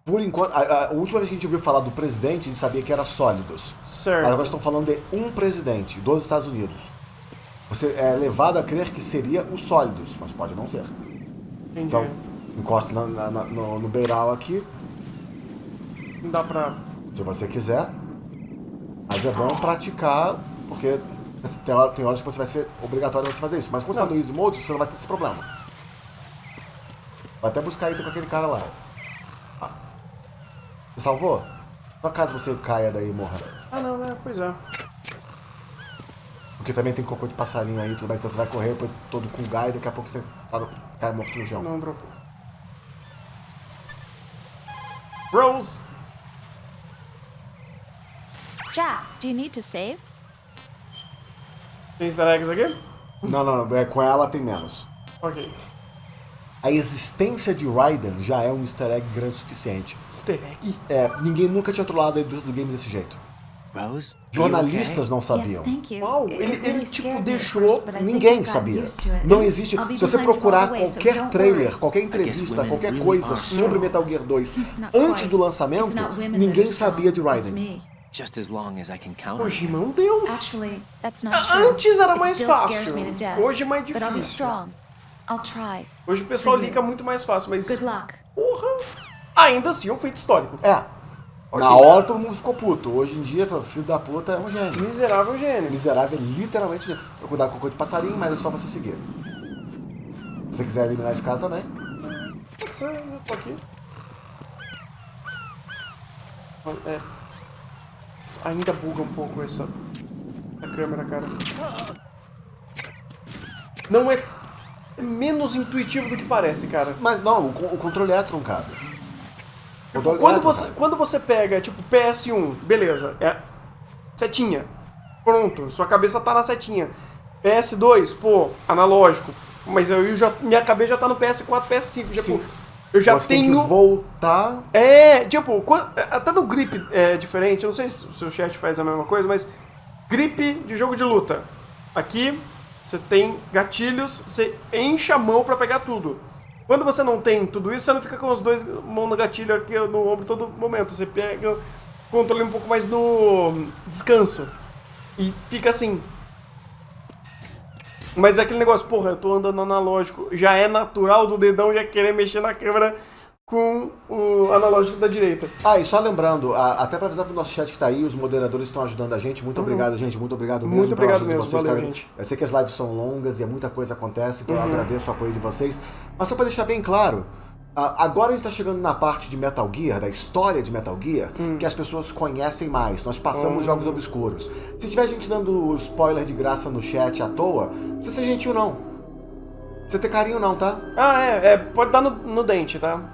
Por enquanto, a última vez que a gente ouviu falar do presidente, a gente sabia que era Sólidos. Certo. Mas agora estão falando de um presidente dos Estados Unidos. Você é levado a crer que seria o Sólidos, mas pode não ser. Entendi. Então, encosta no beiral aqui, Não dá pra... se você quiser. Mas é bom praticar, porque tem horas que você vai ser obrigatório você fazer isso. Mas quando você está no Easy Mode, você não vai ter esse problema. Vai até buscar item com aquele cara lá. Você salvou? Por acaso você caia daí e morra? Ah, não, pois é. Porque também tem cocô de passarinho aí, tudo mais, então você vai correr todo com o Guy, daqui a pouco você cai cai morto no chão. Não dropou. Rose! Jack, do you need to save? Tem easter eggs aqui? Não, com ela tem menos. Ok. A existência de Raiden já é um easter egg grande o suficiente. Easter egg? Ninguém nunca tinha trollado a indústria do games desse jeito. Rose? Jornalistas não sabiam. Uau, ele tipo deixou... Ninguém sabia. Não existe. Se você procurar qualquer trailer, qualquer entrevista, qualquer coisa sobre Metal Gear 2 antes do lançamento, ninguém sabia de Raiden. Just as long as I can count on Kojima, meu Deus! Actually, that's not true. Antes era It mais still fácil. scares me to death, Hoje é mais but I'll be difícil. strong. I'll try. Hoje o pessoal liga muito mais fácil, mas... Good luck. Porra! Ainda assim, é um feito histórico. Na hora todo mundo ficou puto. Hoje em dia, filho da puta é um gênio. Miserável gênio. Miserável é literalmente gênio. Vou cuidar com o coisa de passarinho, mas é só você seguir. Se você quiser eliminar esse cara também. Pode ser, eu tô aqui. Ainda buga um pouco essa a câmera, cara. Não é menos intuitivo do que parece, cara. Mas não, o controle é truncado. Quando você pega, tipo, PS1, beleza, setinha, pronto, sua cabeça tá na setinha. PS2, pô, analógico, mas minha cabeça já tá no PS4, PS5, tipo, eu já você tenho... tem que voltar... até no grip é diferente, eu não sei se o seu chat faz a mesma coisa, mas grip de jogo de luta. Aqui, você tem gatilhos, você enche a mão pra pegar tudo. Quando você não tem tudo isso, você não fica com os dois mãos no gatilho aqui no ombro todo momento. Você pega o controle um pouco mais no descanso. E fica assim. Mas é aquele negócio, porra, eu tô andando analógico. Já é natural do dedão já querer mexer na câmera com o analógico da direita. E só lembrando, até pra avisar pro nosso chat que tá aí, os moderadores estão ajudando a gente. Muito obrigado, gente. Muito obrigado mesmo. Muito obrigado mesmo, valeu, gente. Eu sei que as lives são longas e muita coisa acontece, então eu agradeço o apoio de vocês. Mas só pra deixar bem claro, agora a gente tá chegando na parte de Metal Gear, da história de Metal Gear, que as pessoas conhecem mais. Nós passamos jogos obscuros. Se tiver gente dando spoiler de graça no chat à toa, não precisa ser gentil não. Não precisa ter carinho não, tá? Pode dar no dente, tá?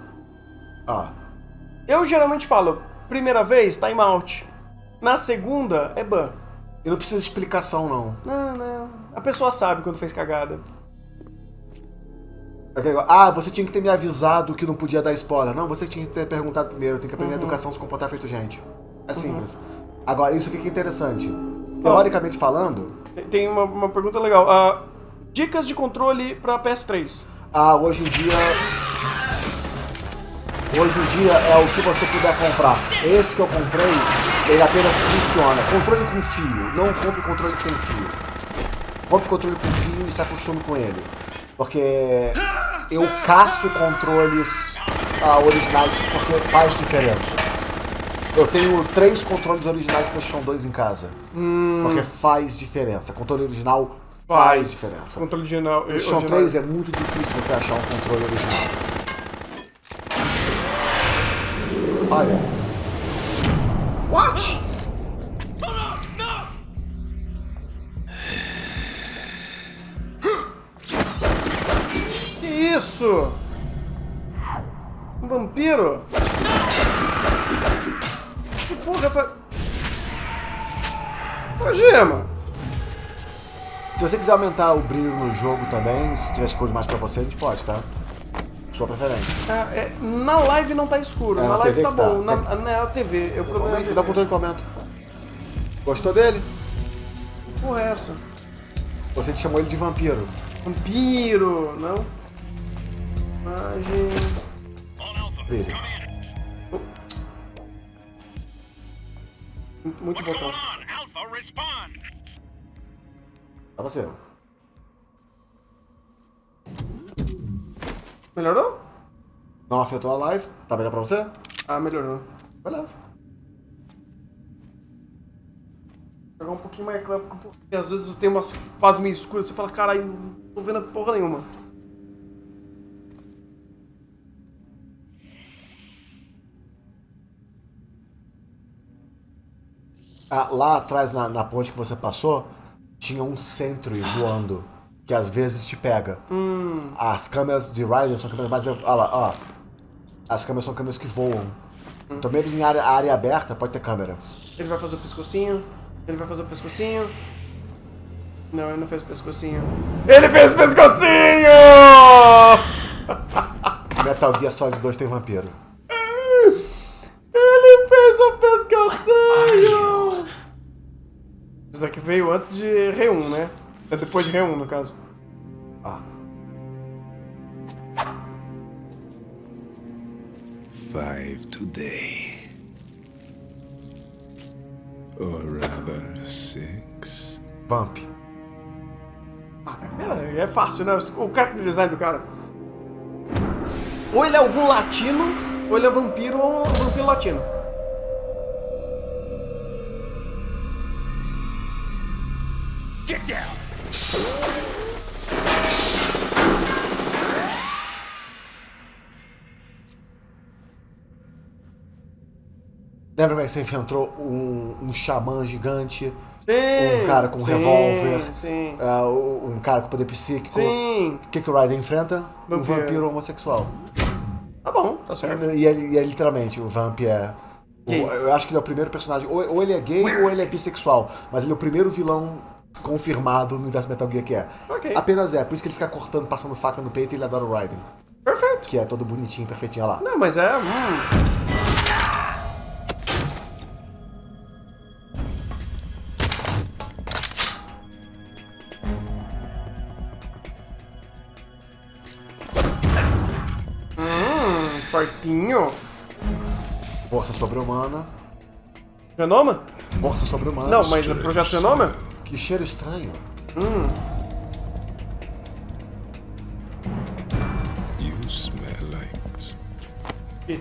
Eu geralmente falo, primeira vez, time out. Na segunda, é ban. E não precisa de explicação, não. Não. A pessoa sabe quando fez cagada. Você tinha que ter me avisado que não podia dar spoiler. Não, você tinha que ter perguntado primeiro. Tem que aprender a educação, se comportar feito gente. É simples. Agora, isso aqui que é interessante. Teoricamente falando... Tem uma pergunta legal. Dicas de controle pra PS3. Hoje em dia é o que você puder comprar. Esse que eu comprei, ele apenas funciona. Controle com fio. Não compre controle sem fio. Compre controle com fio e se acostume com ele. Porque eu caço controles originais porque faz diferença. Eu tenho 3 controles originais do PlayStation 2 em casa. Porque faz diferença. Controle original faz diferença. Controle original. PlayStation 3 é muito difícil você achar um controle original. Olha. What? Que isso? Um vampiro? Que porra Kojima! Se você quiser aumentar o brilho no jogo também, se tiver escuro mais pra você, a gente pode, tá? Sua preferência. Na live não tá escuro, na live tá bom. Na TV, eu provavelmente. Dá controle de comento. Gostou dele? Porra, é essa? Você te chamou ele de vampiro. Vampiro, não? Imagem. Brilho. Muito botão. Pra você. Melhorou? Não afetou a live? Tá melhor pra você? Melhorou. Beleza. Vou jogar um pouquinho mais claro, porque às vezes tem umas fases meio escuras, você fala, caralho, não tô vendo porra nenhuma. Lá atrás, na ponte que você passou, tinha um Sentry voando. que às vezes te pega. As câmeras de Raiden são câmeras mais... Olha lá, ó. As câmeras são câmeras que voam. Então mesmo em área aberta pode ter câmera. Ele vai fazer o pescocinho. Ele vai fazer o pescocinho. Não, ele não fez o pescocinho. Ele fez o pescocinho! Metal Gear Solid 2 tem vampiro. Ele fez o pescocinho! Isso daqui veio antes de R1, né? É depois de R1, no caso. Ah. 5 today. Or rather 6. Vamp. Ah, pera, é fácil, né? O character design do cara. Ou ele é algum latino, ou ele é vampiro, ou um vampiro latino. Get down! Lembra como é que você enfrentou um xamã gigante? Sim, Um cara com revólver? Sim. Um cara com poder psíquico? Sim. O que o Raiden enfrenta? Vampiro. Um vampiro homossexual. Tá bom, tá certo. E é literalmente, o Vamp é... eu acho que ele é o primeiro personagem, ou ele é gay ou ele é bissexual, mas ele é o primeiro vilão confirmado no universo Metal Gear que é. Ok. Apenas é, por isso que ele fica cortando, passando faca no peito e ele adora o Raiden. Perfeito. Que é todo bonitinho, perfeitinho, olha lá. Não, mas é... Fortinho. Força sobre-humana. Genoma? Força sobre-humana. Não, mas é projeto Genoma? Que cheiro estranho. You smell like... It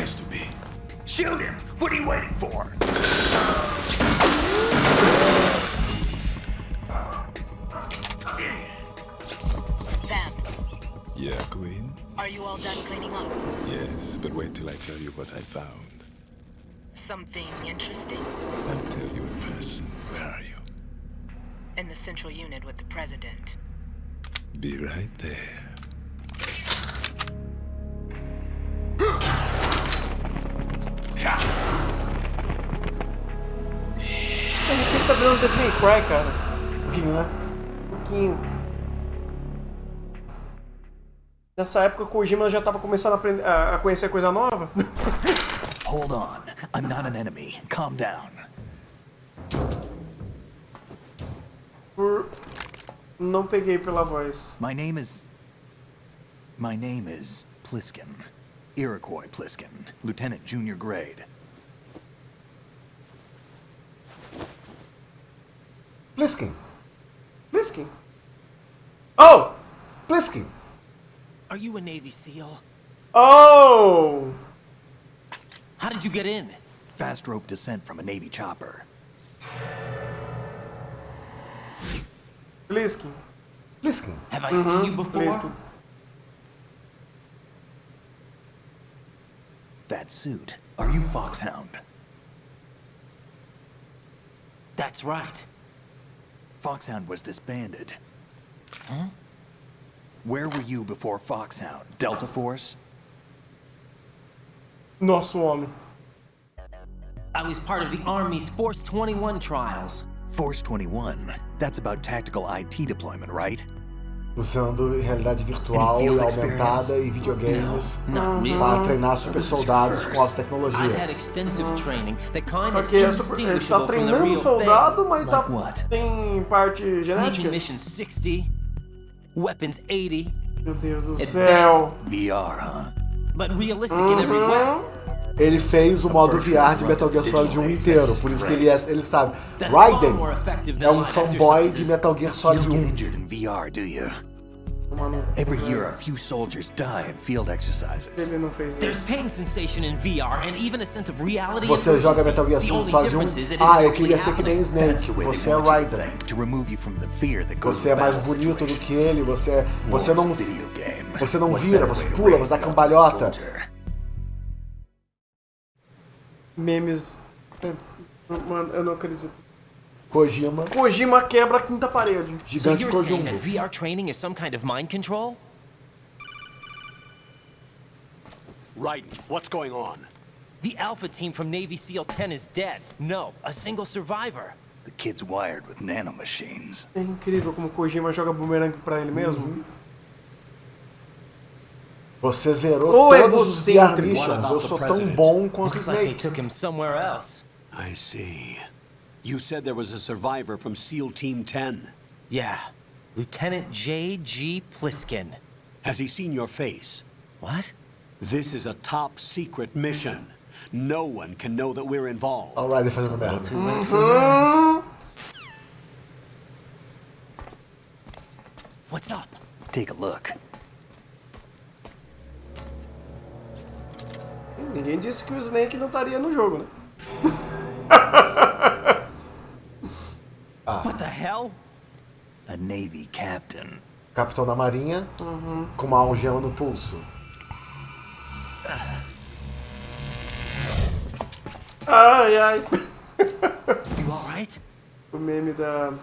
has to be. Shoot him! What are you waiting for? Vamp, Yeah, Queen? are you all done cleaning up? Yes, but wait till I tell you what I found. Something interesting? I'll tell you in person. Where are you? In the central unit with the president. Be right there. De repente tá virando Devil May Cry, cara. Um pouquinho, né? Um pouquinho. Nessa época o Kojima já tava começando a conhecer coisa nova. Hold on. I'm not an enemy. Calm down. Não peguei pela voz. My name is Pliskin. Iroquois Pliskin. Lieutenant Junior Grade. Pliskin. Pliskin? Oh! Pliskin. Are you a Navy SEAL? Oh! How did you get in? Fast rope descent from a Navy chopper. Pliskin. Pliskin. Have I seen you before? Pliskin. That suit. Are you Foxhound? That's right. Foxhound was disbanded. Huh? Where were you before Foxhound? Delta Force? Nosso homem. I was part of the Army's Force 21 trials. Force 21. That's about tactical IT deployment, right? Usando realidade virtual e aumentada e videogames para treinar super soldados com alta tecnologia. Só que ele tá treinando soldado, mas tem parte genética. Mission 60, Weapons 80. Meu Deus do céu. VR, huh? But realistic in every way. Ele fez o modo VR de Metal Gear Solid 1 inteiro, por isso que ele sabe. Raiden é um fanboy de Metal Gear Solid 1. Every year, a few soldiers die in field exercises. Ele não fez There's isso. pain sensation in VR and even a sense of reality. Você joga Metal Gear Solid 1. Ah, eu queria ser que nem Snake. Você é Raiden. Você é mais bonito do que ele. Você não vira, você pula, você dá cambalhota. Memes. Mano, eu não acredito. Kojima quebra a quinta parede. So Gigante you're saying that Kojumbo. VR training is some kind of mind control? Right. What's going on? The Alpha team from Navy SEAL 10 is dead. No, a single survivor. The kid's wired with nanomachines. É incrível como Kojima joga bumerangue pra ele mesmo. Você zerou Ou todos os VR egocêntrico. missions. Eu sou tão bom quanto o Looks like they Snake. took him somewhere else. I see. You said there was a survivor from SEAL Team 10. Yeah, Lieutenant J.G. Pliskin. Has he seen your face? What? This is a top secret mission. No one can know that we're involved. Olha o Ryder fazendo merda. What's up? Take a look. Ninguém disse que o Snake não estaria no jogo, né? What the hell? A Navy captain. Capitão da Marinha com uma algema no pulso. Ai, ai. You alright? O meme da...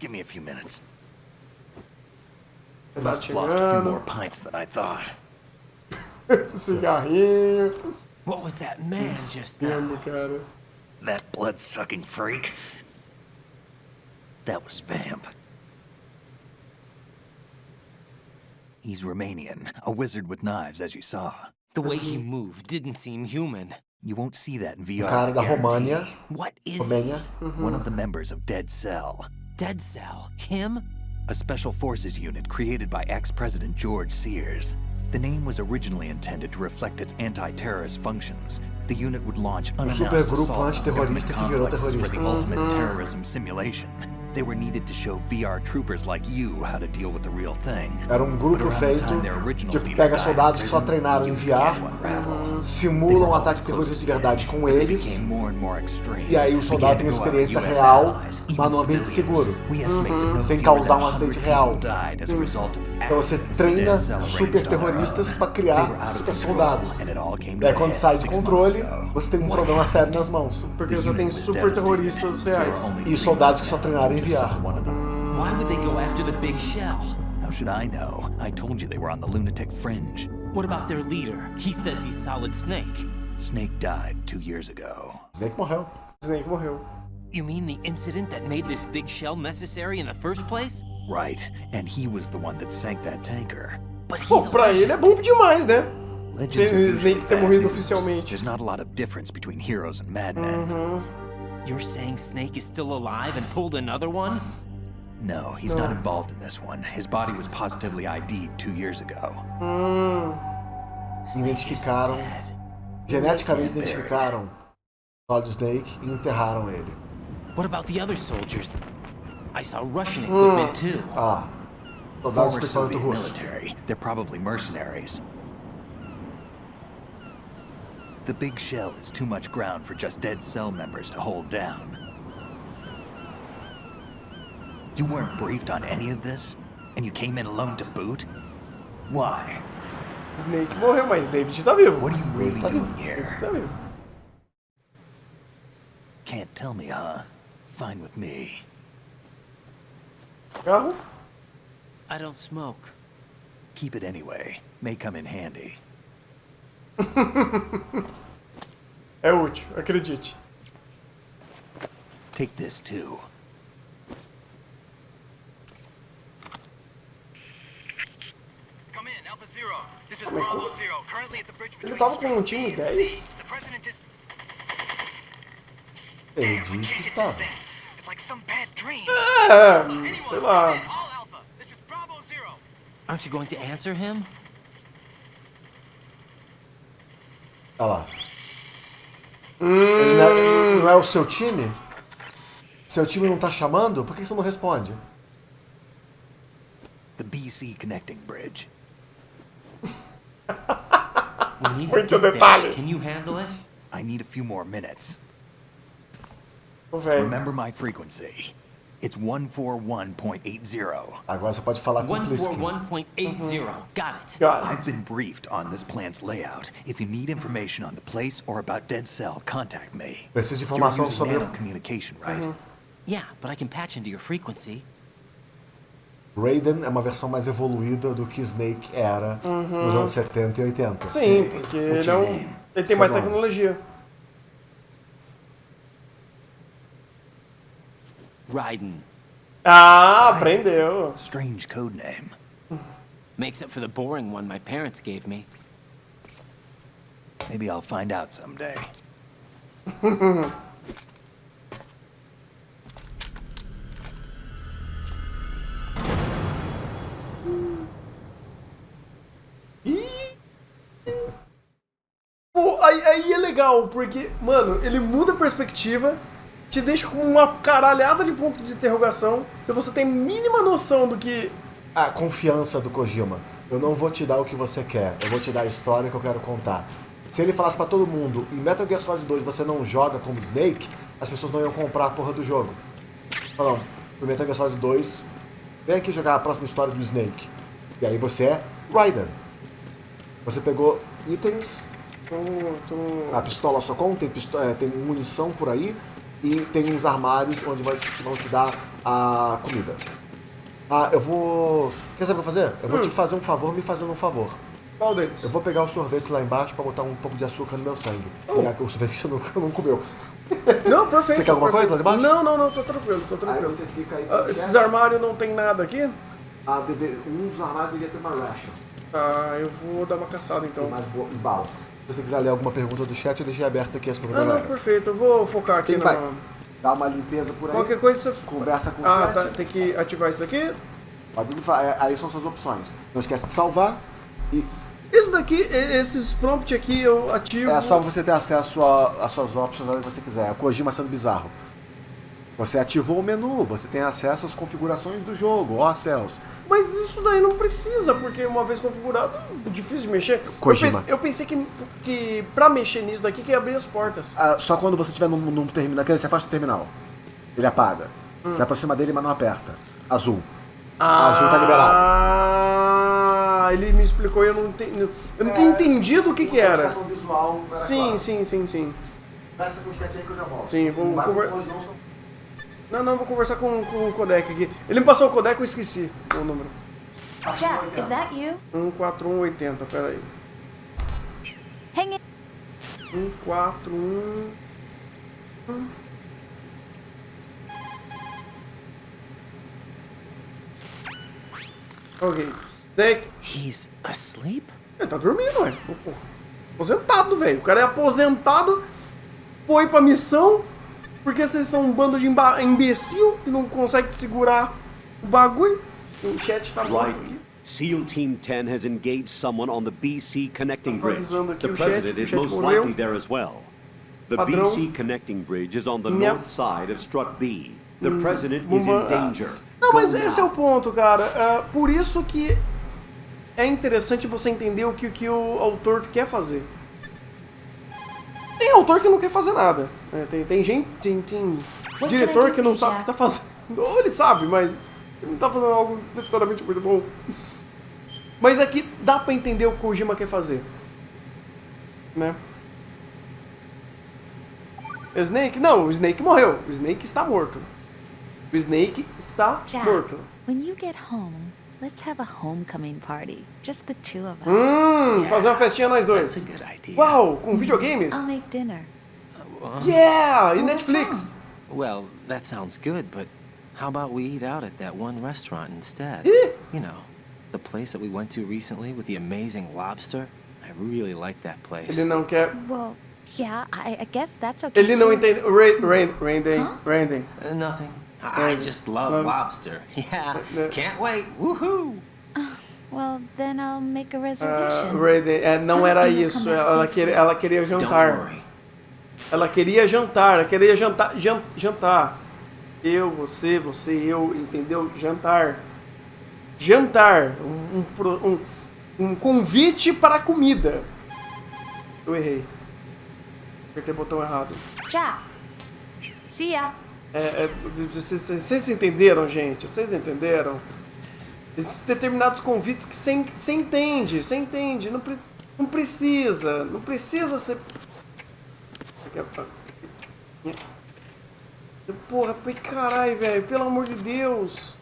Give me a few minutes. Tá Must have lost a few more chegando. pints than I thought. Cigarrinho. What was that man just now? Lembro, cara. That blood-sucking freak. That was Vamp. He's Romanian, a wizard with knives, as you saw. The way he moved didn't seem human. You won't see that in VR. Cara da I guarantee. România. What is Romênia. One of the members of Dead Cell. Dead Cell? Him? A special forces unit created by ex-President George Sears. The name was originally intended to reflect its anti-terrorist functions. The unit would launch unannounced supergrupo assaults on government antiterrorista que virou complexes for the terroristas. ultimate terrorism simulation. They were needed to show VR troopers like you how to deal with the real thing. Era um grupo But around the feito time their original que leader pega died soldados in que só prison, treinaram the em youth VR, began to unravel. simulam um ataque terrorista de verdade com eles, e aí o soldado tem a experiência real, mas num ambiente seguro, sem causar um acidente real. Então você treina super terroristas para criar super soldados. E aí quando sai de controle, você tem um problema sério nas mãos. Porque você tem super terroristas reais. E soldados que só treinaram em VR. Why would they go after the big shell? How should I know? I told you they were on the lunatic fringe. What about their leader? He says he's Solid Snake. Snake died 2 years ago. Snake morreu. Snake morreu. You mean the incident that made this big shell necessary in the first place? Right, and he was the one that sank that tanker. But he's Pô, pra ele é bom demais, né? Legends Se are o usually Snake ter bad morrido news. oficialmente. There's not a lot of difference between heroes and madmen. You're saying Snake is still alive and pulled another one? No, he's not involved in this one. His body was positively ID'd 2 years ago. Identificaram, geneticamente identificaram Solid Snake e enterraram ele. What about the other soldiers? I saw Russian equipment too. Ah, soldados Former do Soviet russo. military. They're probably mercenaries. The big shell is too much ground for just Dead Cell members to hold down. You weren't briefed on any of this? And you came in alone to boot? Why? Snake morreu, mas David tá vivo. What are you really doing here? Tá vivo. Can't tell me, huh? Fine with me. Carro? I don't smoke. Keep it anyway. May come in handy. É útil, acredite. Take this too. Come in, Alpha Zero. This is Bravo Zero. Currently at the bridge Ele between tava com um Street time B 10? and C. The president is... Ele diz que estava. It's like some bad dream. Sei lá. All Alpha. This is Bravo Zero. Aren't you going to answer him? Olha lá. Ele não é o seu time? Seu time não tá chamando? Por que você não responde? The BC connecting bridge. We need to Muito get there. detalhe. Can you handle it? I need a few more minutes. Ô, velho. Remember my frequency. It's 141.80. Agora você pode falar com o Pliskin. 141.80. Got it. Cara, I've been briefed on this plant's layout. If you need information on the place or about Dead Cell, contact me. Preciso de You're informação using sobre... nano communication, right? Yeah, but I can patch into your frequency. Raiden é uma versão mais evoluída do que Snake era nos anos 70 e 80. Sim, porque ele tem mais tecnologia. Raiden. Ah, aprendeu. Strange code name. Makes up for the boring one my parents gave me. Maybe I'll find out someday. Pô, aí é legal, porque, mano, ele muda a perspectiva, te deixa com uma caralhada de ponto de interrogação, se você tem mínima noção do que... A confiança do Kojima. Eu não vou te dar o que você quer, eu vou te dar a história que eu quero contar. Se ele falasse pra todo mundo, em Metal Gear Solid 2 você não joga como Snake, as pessoas não iam comprar a porra do jogo. Falam, no Metal Gear Solid 2, vem aqui jogar a próxima história do Snake. E aí você é Raiden. Você pegou itens... A pistola só tem munição por aí e tem uns armários onde vão te dar a comida. Ah, eu vou... Quer saber o que eu vou fazer? Eu vou te fazer um favor me fazendo um favor. Qual deles? Eu vou pegar o sorvete lá embaixo pra botar um pouco de açúcar no meu sangue. Pegar o sorvete que você não comeu. Não, perfeito. Você quer alguma coisa lá de baixo? Não, tô tranquilo. Aí você fica aí... Esses armários não tem nada aqui? Um dos armários devia ter uma ration. Tá, eu vou dar uma caçada então. Tem mais balas. Se você quiser ler alguma pergunta do chat, eu deixei aberto aqui as perguntas. Não, perfeito. Eu vou focar aqui Dá uma limpeza por aí. Qualquer coisa você... Conversa com o chat. Tá, tem que ativar isso daqui. Aí são suas opções. Não esquece de salvar e... Isso daqui, esses prompts aqui eu ativo... É só você ter acesso às suas opções na hora que você quiser. A Kojima sendo bizarro. Você ativou o menu, você tem acesso às configurações do jogo, ó céus. Mas isso daí não precisa, porque uma vez configurado, é difícil de mexer. Kojima. Eu pensei que pra mexer nisso daqui, que ia abrir as portas. Só quando você estiver num terminal, você afasta o terminal. Ele apaga. Você aproxima dele, mas não aperta. Azul. Azul tá liberado. Ele me explicou e eu não tinha entendido o que era. Visual, sim. Peça com o chat aí que eu já volto. Sim, vou conversar. Não, vou conversar com o codec aqui. Ele me passou o codec, eu esqueci o número. Jack, is that you? 14180, peraí. Hang it. 141... Ok. He's asleep? Ele tá dormindo, ué. Aposentado, velho. O cara é aposentado, foi pra missão, porque vocês são um bando de imbecil e não consegue segurar o bagulho. O chat tá morto aqui. SEAL Team 10 has engaged someone on the BC connecting bridge. The o president is most likely there as well. The Padrão. BC connecting bridge is on the north side of Struck B. The president is in danger. Não, mas esse é o ponto, cara. Por isso que é interessante você entender o que o autor quer fazer. Tem autor que não quer fazer nada. Tem diretor que não sabe o que tá fazendo. Ou ele sabe, mas ele não tá fazendo algo necessariamente muito bom. Mas aqui dá pra entender o que o Kojima quer fazer. Né? O Snake? Não, o Snake morreu. O Snake está morto. O Snake está morto. When you get home, let's have a homecoming party. Just the two of us. Fazer uma festinha nós dois. That's a good idea. Uau, com videogames? I'll make dinner. Yeah, e Netflix. Well, that sounds good, but how about we eat out at that one restaurant instead? You know, the place that we went to recently with the amazing lobster. I really like that place. Ele não quer. Well, yeah, I guess that's okay. Ele não entende. Randy. Nothing. I just love lobster. Yeah, can't wait. Woohoo! Well, then I'll make a reservation. Randy, não era isso. Ela queria jantar. Ela queria jantar. Eu, você, eu, entendeu? Jantar. Um convite para a comida. Eu errei. Apertei o botão errado. Tchau. See ya. Vocês entenderam, gente? Vocês entenderam? Existem determinados convites que você entende. Não precisa ser... Porra, caralho, velho. Pelo amor de Deus.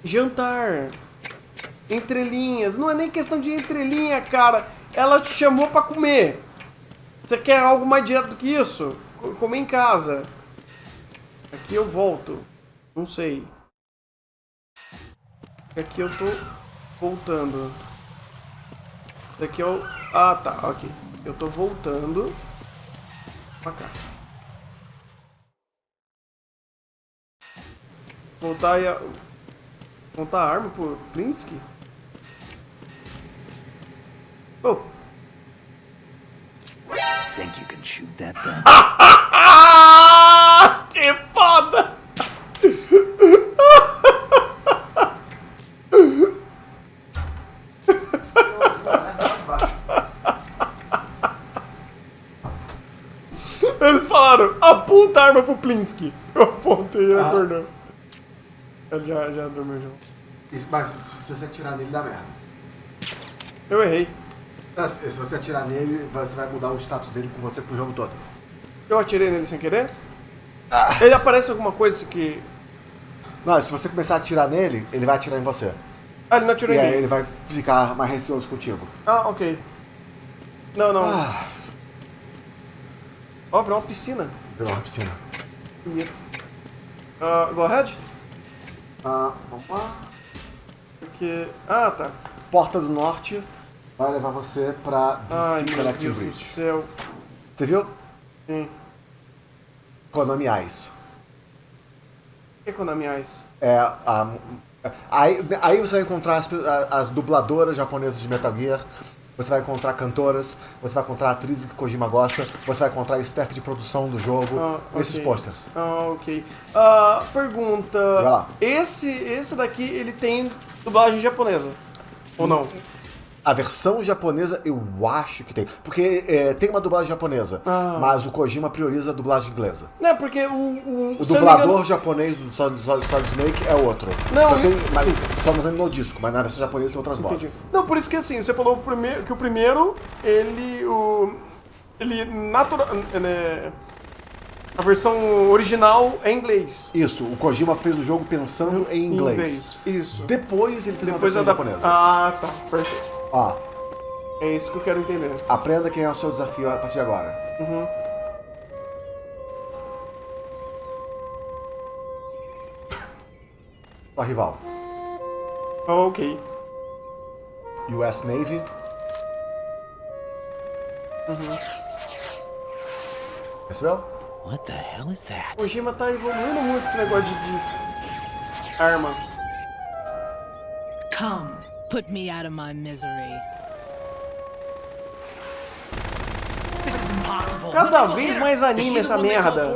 Jantar. Entrelinhas. Não é nem questão de entrelinha, cara. Ela te chamou pra comer. Você quer algo mais direto do que isso? Comer em casa. Aqui eu volto. Não sei. Aqui eu tô voltando. Daqui eu... Ah, tá. Ok. Eu tô voltando pra cá. Voltar e... Montar a arma pro Plinsky? Oh. Think you can shoot that then? Que foda! Eles falaram, aponta a arma pro Plinsky. Eu apontei e ele acordou. Ele já dormiu já. Mas se você atirar nele, dá merda. Eu errei. Não, se você atirar nele, você vai mudar o status dele com você pro jogo todo. Eu atirei nele sem querer? Ele aparece alguma coisa que... Não, se você começar a atirar nele, ele vai atirar em você. Ah, ele não atirou em mim. mim. E aí ele vai ficar mais receoso contigo. Ah, ok. Não. Ó, virou uma piscina. Virou uma piscina. Bonito. Go ahead? Vamos lá. Porque... Ah, tá. Porta do Norte vai levar você pra Ai, BC meu Connecting Deus do Bridge. céu. Você viu? Sim. Konami Eyes. O que é Konami Eyes? Aí você vai encontrar as dubladoras japonesas de Metal Gear, você vai encontrar cantoras, você vai encontrar atrizes que Kojima gosta, você vai encontrar staff de produção do jogo, nesses posters. Ok. Pergunta. Vai lá. Esse daqui, ele tem dublagem japonesa? Ou não? A versão japonesa eu acho que tem. Porque tem uma dublagem japonesa, mas o Kojima prioriza a dublagem inglesa. Não, porque o dublador japonês do Solid Snake é outro. Não, só não tem no disco, mas na versão japonesa tem outras vozes. Não, por isso que assim, você falou que o primeiro, a versão original é em inglês. Isso, o Kojima fez o jogo pensando em inglês. Isso. Depois ele fez uma versão japonesa. Ah, tá. Perfeito. Ó. É isso que eu quero entender. Aprenda quem é o seu desafio a partir de agora. Sua rival. Ok. US Navy. Percebeu? What the hell is that? O Kojima tá evoluindo muito esse negócio de arma. Come, put me out of my misery. This is impossible. Cada vez mais anime essa merda.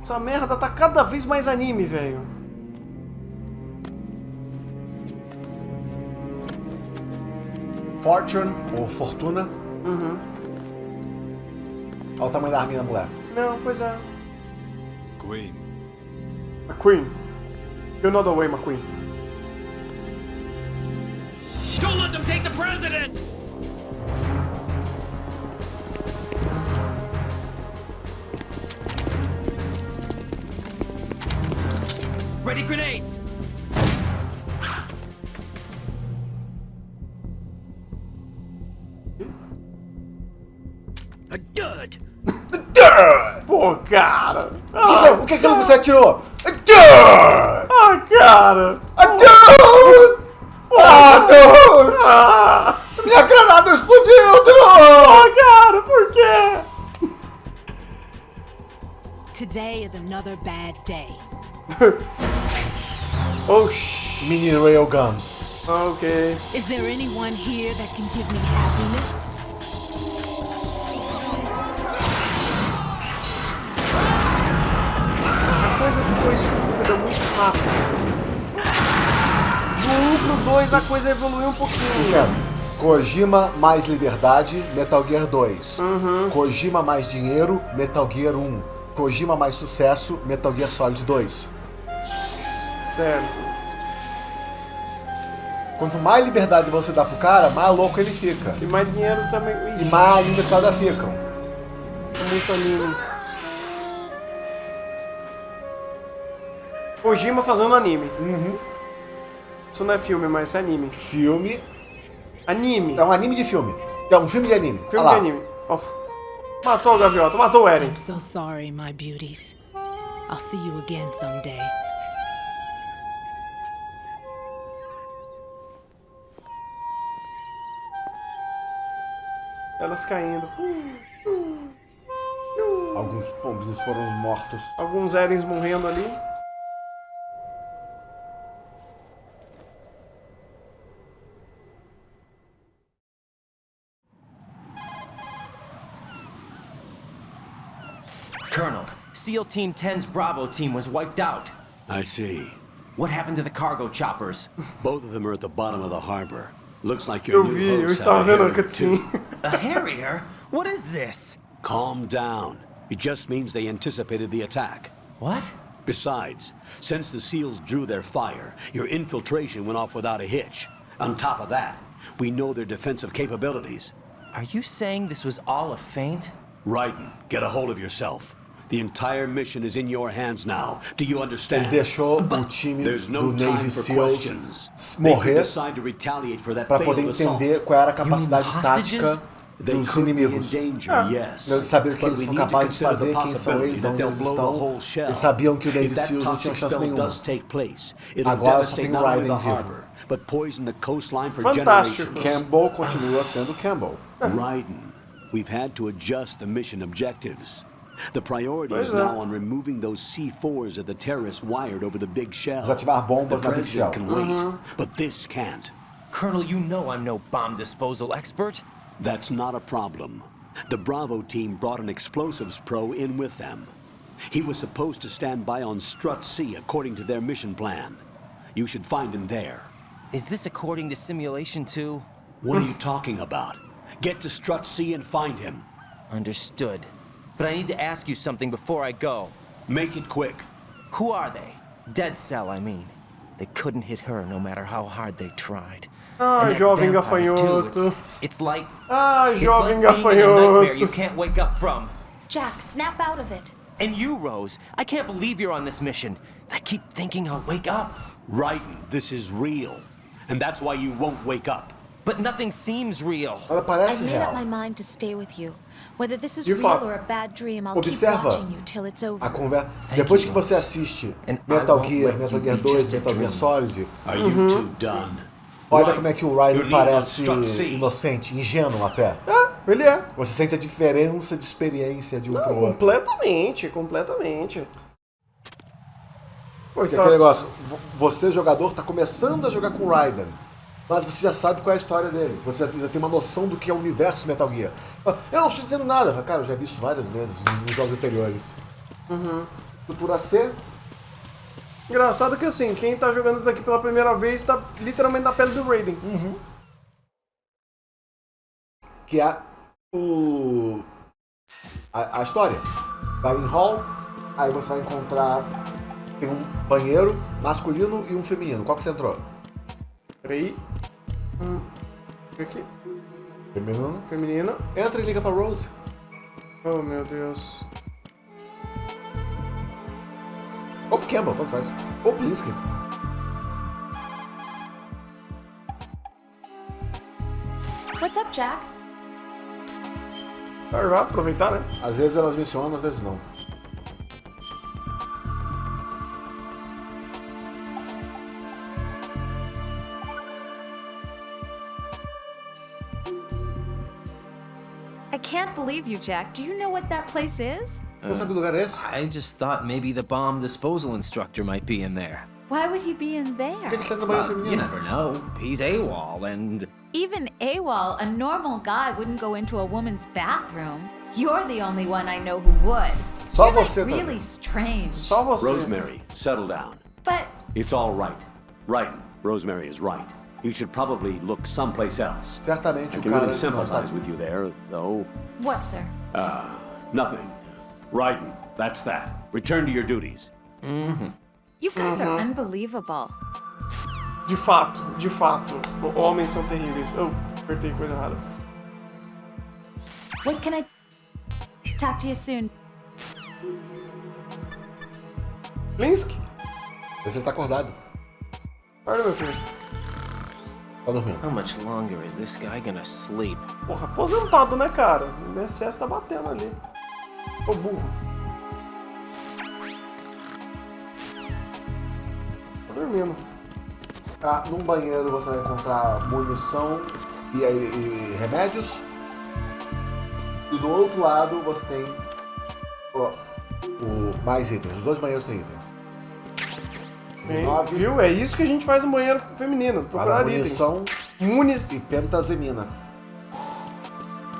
Essa merda tá cada vez mais anime, velho. Fortune, ou Fortuna. Olha o tamanho da arminha da mulher. Não, pois é. Queen. A Queen. You know the way, McQueen. Don't let them take the president! Ready grenades! A dud! Pô, cara! O que é que você atirou? Ah, cara! Minha granada explodiu! Cara, por quê? Today is another bad day. Mini railgun. Ok. Is there anyone here that can give me happiness? A coisa ficou estúpida muito rápido. Do 1 pro 2 a coisa evoluiu um pouquinho. Kojima mais liberdade, Metal Gear 2. Kojima mais dinheiro, Metal Gear 1. Kojima mais sucesso, Metal Gear Solid 2. Certo. Quanto mais liberdade você dá pro cara, mais louco ele fica. E mais dinheiro também. E mais ainda as paradas ficam. Muito anime. Kojima fazendo anime. Isso não é filme, mas isso é anime. Filme. Anime. É um anime de filme. É um filme de anime. Filme de anime. Oh. Matou o gaviota, matou o Eren. I'm so sorry, my beauties. I'll see you again someday. Elas caindo. Alguns pombos foram mortos. Alguns Erens morrendo ali. Colonel, SEAL Team 10's Bravo team was wiped out. I see. What happened to the cargo choppers? Both of them are at the bottom of the harbor. Looks like your new Eu hosts estava have a vendo a Harrier, cutscene. too. A Harrier? What is this? Calm down. It just means they anticipated the attack. What? Besides, since the SEALs drew their fire, your infiltration went off without a hitch. On top of that, we know their defensive capabilities. Are you saying this was all a feint? Raiden, get a hold of yourself. The entire mission is in your hands now. Do you understand? Ele deixou o time There's do no Navy time for Seals questions. They could morrer decide to retaliate for that para poder failed assault. entender qual era a capacidade You mean tática They dos could be in inimigos. danger, yes. Eles sabiam o que But eles we são need to capazes de consider fazer, the quem são eles, possibility onde that eles they'll blow the estão. whole shell. Eles sabiam que o Navy If that Seals não tinha toxic chance spell nenhuma. does take place, it'll Agora só devastate tem o not only the Raiden vivo. harbor, but poison the coastline for Fantástico. generations. Campbell continua sendo Campbell. Raiden, we've had to adjust the mission objectives. The priority Pois is é. now on removing those C4s that the terrorists wired over the big shell. Desativar bombas The na Big Shell. president can wait, but this can't. Colonel, you know I'm no bomb disposal expert. That's not a problem. The Bravo team brought an explosives pro in with them. He was supposed to stand by on Strut C according to their mission plan. You should find him there. Is this according to simulation 2? What are you talking about? Get to Strut C and find him. Understood. But I need to ask you something before I go. Make it quick. Who are they? Dead Cell, I mean. They couldn't hit her no matter how hard they tried. Ah, And that jovem vampire, too, gafanhoto. it's like... Ah, it's jovem like being in a nightmare you gafanhoto. can't wake up from. Jack, snap out of it. And you, Rose, I can't believe you're on this mission. I keep thinking I'll wake up. Raiden, this is real. And that's why you won't wake up. But nothing seems real. Ela I've parece made up real. my mind to stay with you. Whether this is De real fato. or a bad dream, I'll keep Observa watching you till it's over. a conversa. Thank Depois you, que você Rose. assiste And Metal I won't Gear, let Metal you Gear be 2, just a Metal Gear dream. Solid, Are you two done? olha como é que o Raiden You're leaving on parece Strut C. inocente, ingênuo até. Ah, ele é. Você sente a diferença de experiência de um pro outro. Completamente, completamente. Pô, Porque então- aquele negócio, você jogador tá começando a jogar com o Raiden, mas você já sabe qual é a história dele. Você já tem uma noção do que é o universo Metal Gear. Eu não estou entendendo nada. Cara, eu já vi isso várias vezes nos jogos anteriores. Estrutura C, Engraçado que assim, quem tá jogando isso daqui pela primeira vez tá literalmente na pele do Raiden. que é a história. Vai em hall, aí você vai encontrar, tem um banheiro masculino e um feminino. Qual que você entrou? Peraí. Aqui. Feminino. Feminina. Entra e liga pra Rose. Oh, meu Deus. Ou pro Campbell, tanto faz. Ou pro Linsky. What's up, Jack? Vai aproveitar, né? Às vezes elas mencionam, às vezes não. I can't believe you, Jack. Do you know what that place is? Não sabe que lugar é esse? I just thought maybe the bomb disposal instructor might be in there. Why would he be in there? Por que ele tá no banheiro You feminino? never know. He's AWOL and... Even AWOL, a normal guy wouldn't go into a woman's bathroom. You're the only one I know who would. Só You're você like também. really strange. Só você. Rosemary, settle down. But It's all right. Right, Rosemary is right. You should probably look someplace else. Certamente I o can cara really não está... sympathize with you there, though. what, sir? Nothing. Raiden, that's that. Return to your duties. You guys are unbelievable. De fato, homens são terríveis. Oh, apertei coisa errada. What can I talk to you soon? Linsky? Você está acordado. Olha, meu filho. Tá dormindo. How much longer is this guy gonna sleep? Porra, aposentado, né, cara? O excesso tá batendo ali. Ô, burro. Tá dormindo. Num banheiro você vai encontrar munição e remédios. E do outro lado você tem mais itens. Os dois banheiros têm itens. Viu? É isso que a gente faz no banheiro feminino. Procurar munição e pentazemina.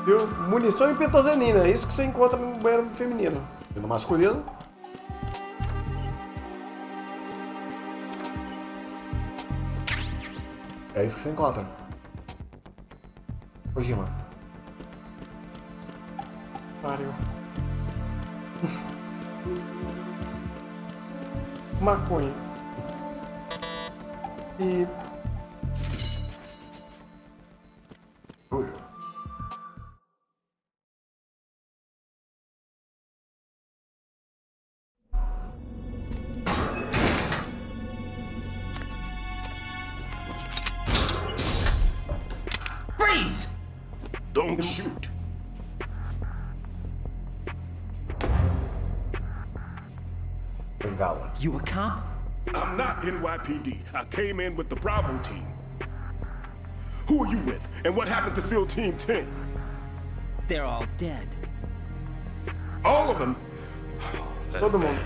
Viu? Munição e pentazemina. É isso que você encontra no banheiro feminino. E no masculino? É isso que você encontra. Kojima. Pariu. Maconha. E... Freeze! Don't shoot. Bengala. You a cop? I'm not NYPD. I came in with the Bravo team. Who are you with? And what happened to SEAL Team 10? They're all dead. All of them? Todo mundo.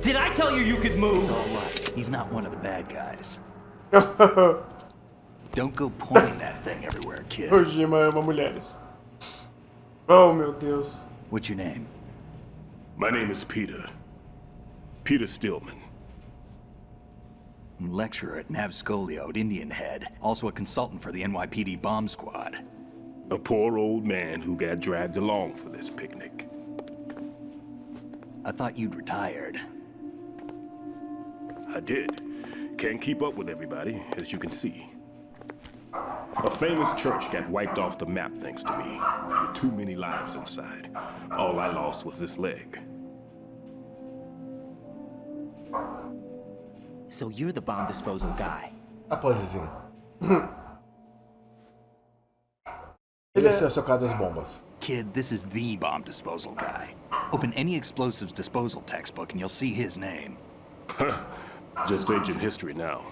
Did I tell you you could move? It's all right. He's not one of the bad guys. Don't go pointing that thing everywhere, kid. Kojima ama mulheres. Oh, meu Deus. What's your name? My name is Peter. Peter Stillman. Lecturer at Navscolio at Indian Head. Also a consultant for the NYPD bomb squad. A poor old man who got dragged along for this picnic. I thought you'd retired. I did. Can't keep up with everybody, as you can see. A famous church got wiped off the map thanks to me, with too many lives inside. All I lost was this leg. So you're the bomb disposal guy. A posezinha. Esse é o seu cara das bombas. Kid, this is the bomb disposal guy. Open any explosives disposal textbook and you'll see his name. Just ancient history now.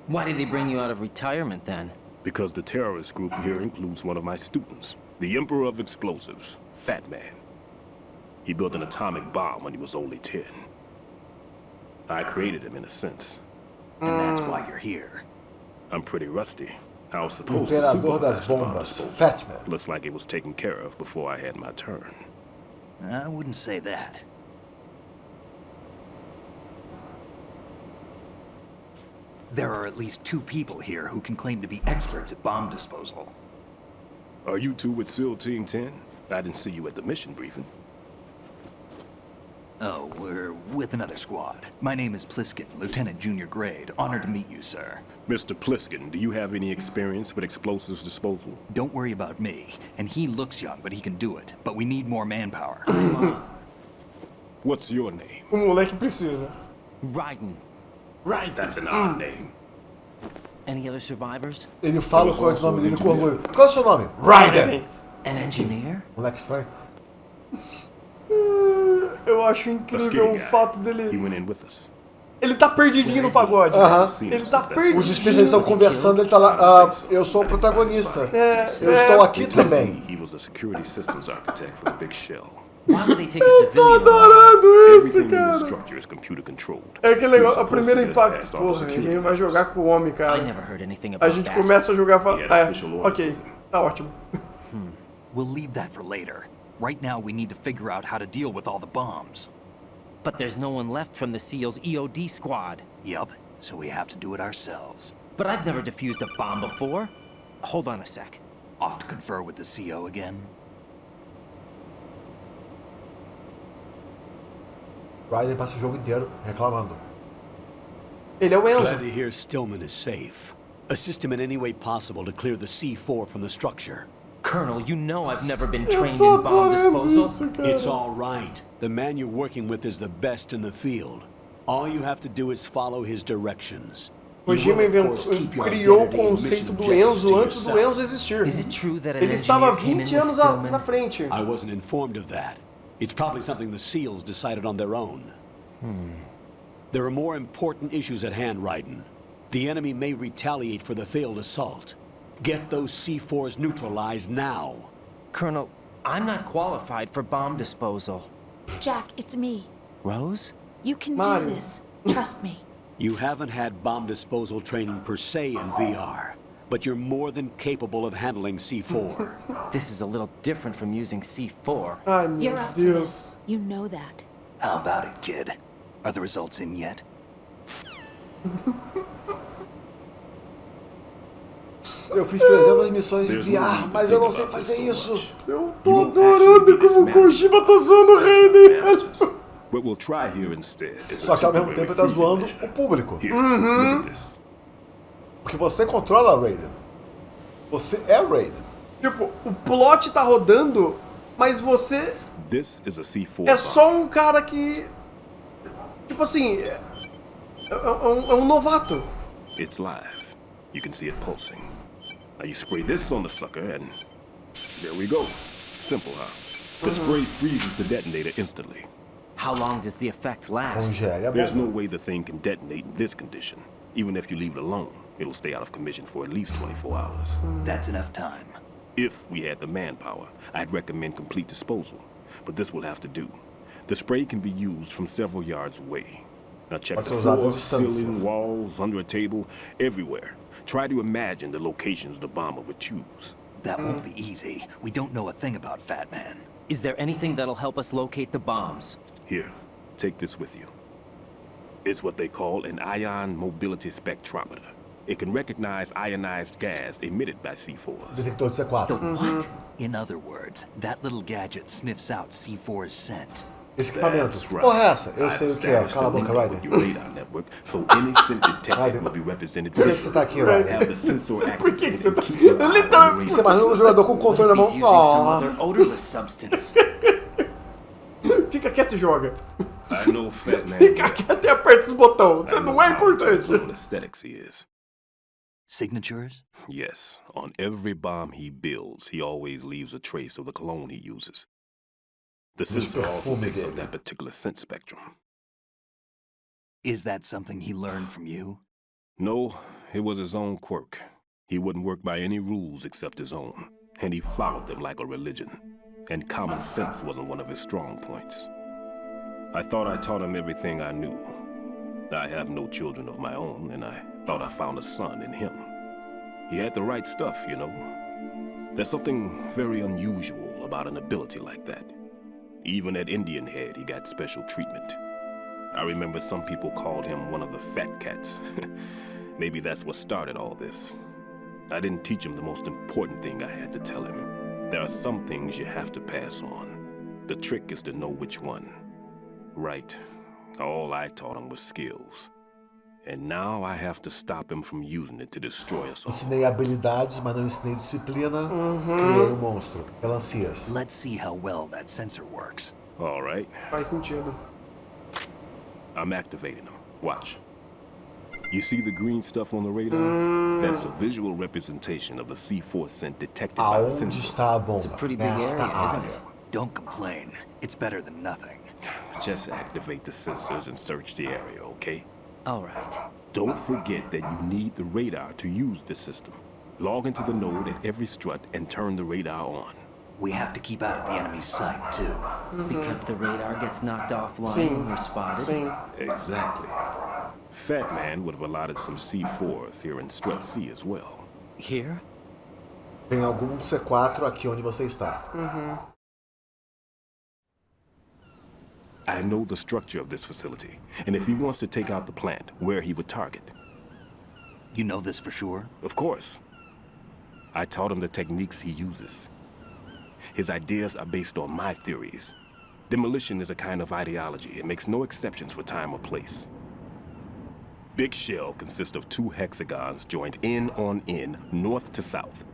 Why did they bring you out of retirement then? Because the terrorist group here includes one of my students, the Emperor of Explosives, Fat Man. He built an atomic bomb when he was only 10. I created him in a sense. And that's why you're here. I'm pretty rusty. I was supposed to Imperador das supervise the bomb bombas, disposal. Fat Man. Looks like it was taken care of before I had my turn. I wouldn't say that. There are at least 2 people here who can claim to be experts at bomb disposal. Are you two with SEAL Team 10? I didn't see you at the mission briefing. Oh, we're with another squad. My name is Pliskin, Lieutenant Junior Grade. Honored to meet you, sir. Mr. Pliskin, do you have any experience with explosives disposal? Don't worry about me. And he looks young, but he can do it. But we need more manpower. What's your name? O moleque precisa. Raiden. Right. That's an odd name. Any other survivors? Ele fala qual é o nome dele com orgulho. Qual é o seu nome? Raiden! An engineer? Moleque estranho. Eu acho incrível o fato dele... He went in with us. Ele tá perdidinho no pagode. Ele tá perdido. Os especialistas estão conversando, ele tá lá. Eu sou o protagonista. Eu estou aqui também. He was a security systems architect for the big shell. Why would they take a civilian Adorando isso, Everything in the cara. structure is computer controlled. É aquele He was negócio, o supposed to primeiro get us impacto. passed off Porra, as a security gente vai jogar com o homem, cara. I never heard anything A about gente that. começa a jogar... Yeah, official orders. Ok, tá ótimo. We'll leave that for later. Right now, we need to figure out how to deal with all the bombs. But there's no one left from the SEAL's EOD squad. Yup, so we have to do it ourselves. But I've never defused a bomb before. Hold on a sec. Off to confer with the CO again? Raiden passa o jogo inteiro reclamando. Ele é o Enzo. Glad to hear Stillman is safe. Assist him in any way possible to clear the C4 from the structure. Colonel, you know I've never been trained in bomb disposal. It's all right. The man you're working with is the best in the field. All you have to do is follow his directions. Kojima criou o conceito do Enzo antes do Enzo existir. Ele estava 20 anos na frente. I wasn't informed of that. It's probably something the SEALs decided on their own. There are more important issues at hand, Raiden. The enemy may retaliate for the failed assault. Get those C4s neutralized now. Colonel, I'm not qualified for bomb disposal. Jack, it's me. Rose? You can do this. Trust me. You haven't had bomb disposal training per se in VR, but you're more than capable of handling C4. This is a little different from using C4. You're up for this. You know that. How about it, kid? Are the results in yet? Eu fiz 300 missões de VR, mas eu não sei fazer isso. Eu tô adorando como o Kojima tá zoando o Raiden. What we'll try here instead is Só que ao mesmo tempo ele tá zoando o público. Porque você controla a Raiden. Você é Raiden. Tipo, o plot tá rodando, mas você This is a C4 é só um cara que... Tipo assim... É um novato. It's live. You can see it pulsing. Now you spray this on the sucker and... There we go. Simple, huh? The spray freezes the detonator instantly. How long does the effect last? There's no way the thing can detonate in this condition. Even if you leave it alone, it'll stay out of commission for at least 24 hours. That's enough time. If we had the manpower, I'd recommend complete disposal. But this will have to do. The spray can be used from several yards away. Now check the floor, ceiling, walls, under a table, everywhere. Try to imagine the locations the bomber would choose. That won't be easy. We don't know a thing about Fat Man. Is there anything that'll help us locate the bombs? Here, take this with you. It's what they call an ion mobility spectrometer. It can recognize ionized gas emitted by C4s. Detector de C4. The what? In other words, that little gadget sniffs out C4's scent. Esse equipamento. Que porra é essa? Eu sei o que é. Cala a boca, Raiden. So any scent detected will be represented. Por que você tá aqui, Raiden? Por que você tá... Literalmente... Você imagina um jogador com o controle na mão. Fica quieto e joga. I know, Fat Man. Fica quieto e aperta os botões. Você não é importante. Aesthetics he is. Signatures? Yes. On every bomb he builds, he always leaves a trace of the cologne he uses. The sensor also picks up that particular scent spectrum. Is that something he learned from you? No, it was his own quirk. He wouldn't work by any rules except his own, and he followed them like a religion. And common sense wasn't one of his strong points. I thought I taught him everything I knew. I have no children of my own, and I thought I found a son in him. He had the right stuff, you know. There's something very unusual about an ability like that. Even at Indian Head, he got special treatment. I remember some people called him one of the fat cats. Maybe that's what started all this. I didn't teach him the most important thing I had to tell him. There are some things you have to pass on. The trick is to know which one. Right. All I taught him was skills. And now I have to stop him from using it to destroy us all. Ensinei habilidades, mas não ensinei disciplina. Criei monstro. Melancias. Let's see how well that sensor works. All right. Faz sentido. I'm activating them. Watch. You see the green stuff on the radar? That's a visual representation of the C4 scent detected by the sensor. Está a bomba? It's a pretty big area, isn't it? Don't complain. It's better than nothing. Just activate the sensors and search the area, okay? All right. Don't forget that you need the radar to use this system. Log into the node at every strut and turn the radar on. We have to keep out of the enemy's sight, too. Because the radar gets knocked offline when we're spotted? Exactly. Fat Man would have allotted some C4s here in Strut C as well. Here? Tem algum C4 aqui onde você está. I know the structure of this facility, and if he wants to take out the plant, where he would target. You know this for sure? Of course. I taught him the techniques he uses. His ideas are based on my theories. Demolition is a kind of ideology. It makes no exceptions for time or place. Big shell consists of 2 hexagons joined end on end, north to south.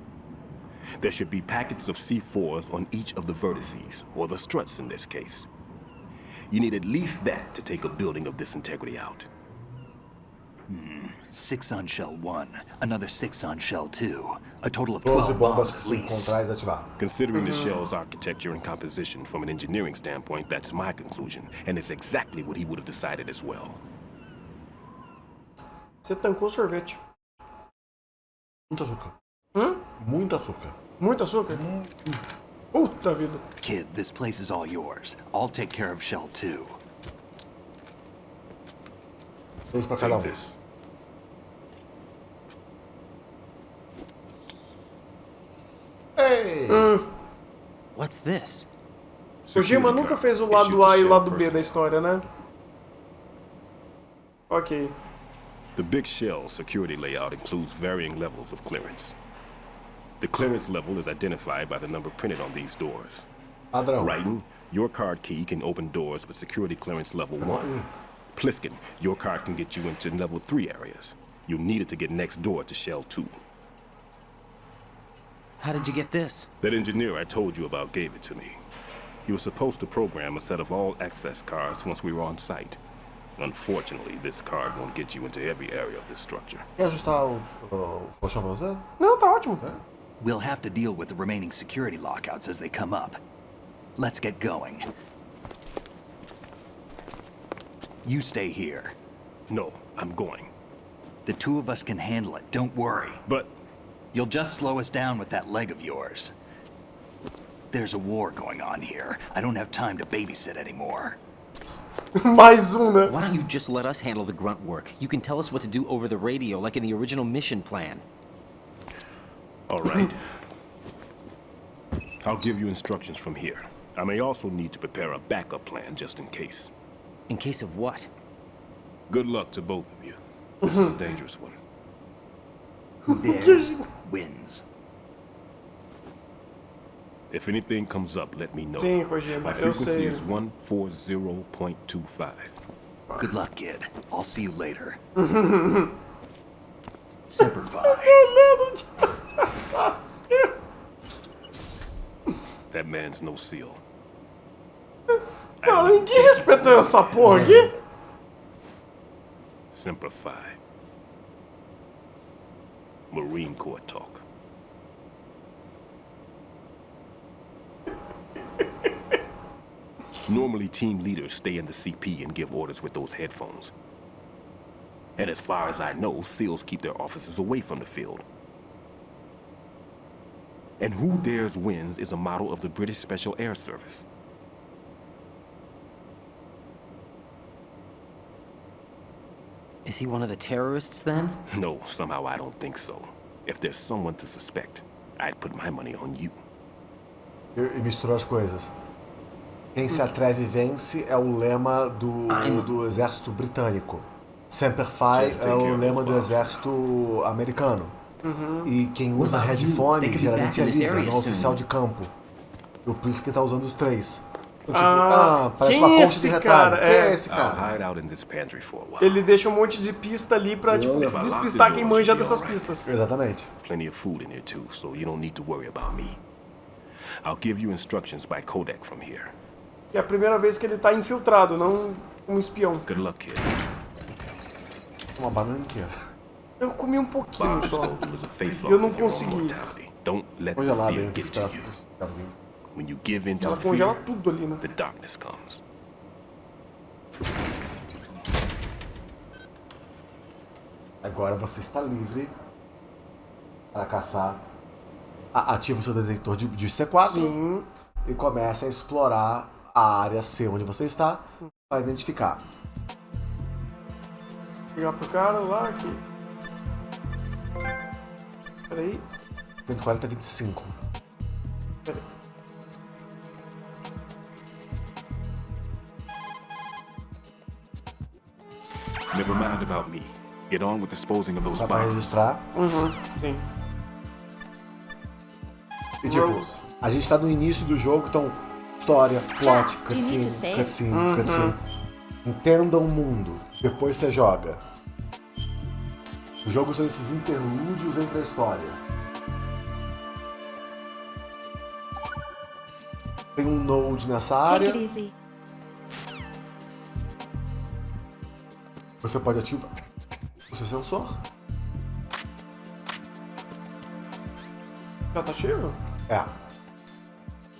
There should be packets of C4s on each of the vertices, or the struts in this case. You need at least that to take a building of this integrity out. 6 on shell 1, another 6 on shell 2. A total of 12 12 bombas bombs que at se least. encontrar e desativar. Considering the shell's architecture and composition from an engineering standpoint, that's my conclusion, and it's exactly what he would have decided as well. Você tancou o sorvete. Muito açúcar. Hã? Muito açúcar. Muito açúcar? Puta vida. Kid, this place is all yours. I'll take care of shell 2. Dois pra cada um. This. Ei! What's this? Kojima nunca fez o lado A e o lado B da história, né? Ok. The big shell security layout includes varying levels of clearance. The clearance level is identified by the number printed on these doors. Padrão. Writing, your card key can open doors with security clearance level 1. Pliskin, your card can get you into level 3 areas. You'll need it to get next door to shell 2. How did you get this? That engineer I told you about gave it to me. He was supposed to program a set of all access cards once we were on site. Unfortunately, this card won't get you into every area of this structure. Quer ajustar o colchão pra você? Não, tá ótimo. We'll have to deal with the remaining security lockouts as they come up. Let's get going. You stay here. No, I'm going. The 2 of us can handle it, don't worry. But... You'll just slow us down with that leg of yours. There's a war going on here. I don't have time to babysit anymore. Mais né? Why don't you just let us handle the grunt work? You can tell us what to do over the radio, like in the original mission plan. All right. I'll give you instructions from here. I may also need to prepare a backup plan just in case. In case of what? Good luck to both of you. This is a dangerous one. Who dares wins. If anything comes up, let me know. Sim, Kojima, My eu frequency sei. is 140.25. Good luck, kid. I'll see you later. Semper Fi. That man's no seal. Cara, ninguém respeita essa porra aqui. Semper Fi. Marine Corps talk. Normally, team leaders stay in the CP and give orders with those headphones. And as far as I know, SEALs keep their officers away from the field. And Who Dares Wins is a model of the British Special Air Service. Is he one of the terrorists, then? No, somehow I don't think so. If there's someone to suspect, I'd put my money on you. E misturou as coisas. Quem se atreve vence é o lema do exército britânico. Semper Fi é o lema do exército americano. E quem usa headphone geralmente é líder, não oficial de campo. E o Pliskin tá usando os 3. Então, tipo, parece uma concha de retalho. Quem é esse cara? Ele deixa um monte de pista ali pra, tipo, despistar quem manja dessas pistas. Exatamente. Plenty of food in here too, so you don't need to worry about me. I'll give you instructions by codec from here. É a primeira vez que ele tá infiltrado, não um espião. Good luck, kid. Uma banana inteira. Eu comi um pouquinho só. Eu não consegui. Don't let the fear get to you. When you give in to Ela the congela fear, tudo ali, né? the darkness comes. Agora você está livre para caçar. Ativa o seu detector de C4. Sim. E começa a explorar a área C onde você está para identificar. Pegar pro cara lá aqui. Peraí. 140-25. Peraí. Never mind about me. Get on with disposing of those Dá para bombs. registrar. Sim. E tipo, a gente tá no início do jogo, então História, plot, Jack, do you cutscene, need to save? cutscene, cutscene. Entenda o mundo, depois você joga. Os jogos são esses interlúdios entre a história. Tem um node nessa área. Take it easy. Você pode ativar o seu sensor. Já tá ativo? É.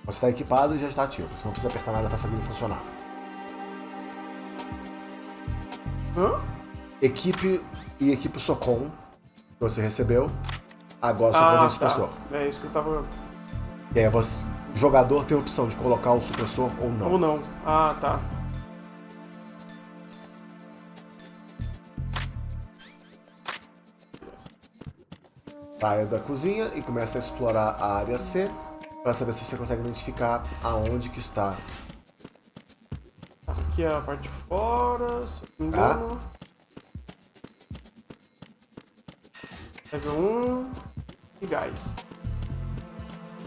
Você está equipado e já está ativo. Você não precisa apertar nada para fazer ele funcionar. Equipe o Socom que você recebeu. Agora só pode o supressor. É isso que eu tava... E aí o jogador tem a opção de colocar o supressor ou não. Ou não. Ah, tá. Saia da cozinha e começa a explorar a área C para saber se você consegue identificar aonde que está. Aqui é a parte de fora, se não me engano. Level 1 e gás.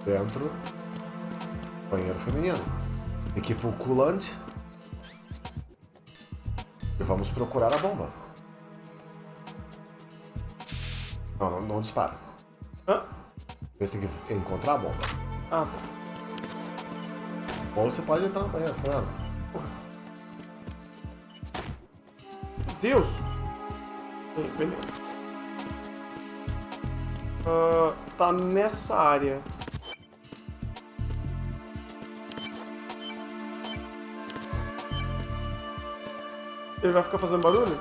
Dentro. Banheiro feminino. Equipa o coolant. E vamos procurar a bomba. Não dispara. Você tem que encontrar a bomba. Ah, tá. Ou você pode entrar no banheiro, tá vendo? Meu Deus! Beleza. Tá nessa área. Ele vai ficar fazendo barulho?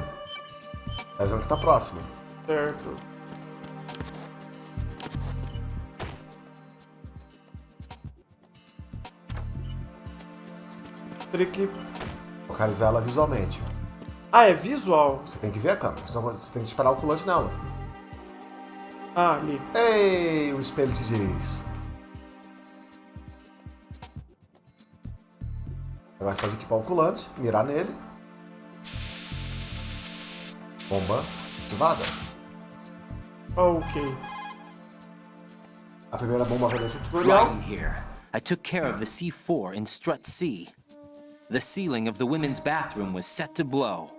Tá dizendo que está próximo. Certo. Teria que localizar ela visualmente. Ah, é visual? Você tem que ver a câmera, senão você tem que disparar o culante nela. Ah, ali. Ei, o espelho te diz. Agora você pode equipar o culante, mirar nele. Bomba ativada. Ok. A primeira bomba vai dentro do tutorial. Right here. I took care of the C4 in strut C. The ceiling of the women's bathroom was set to blow.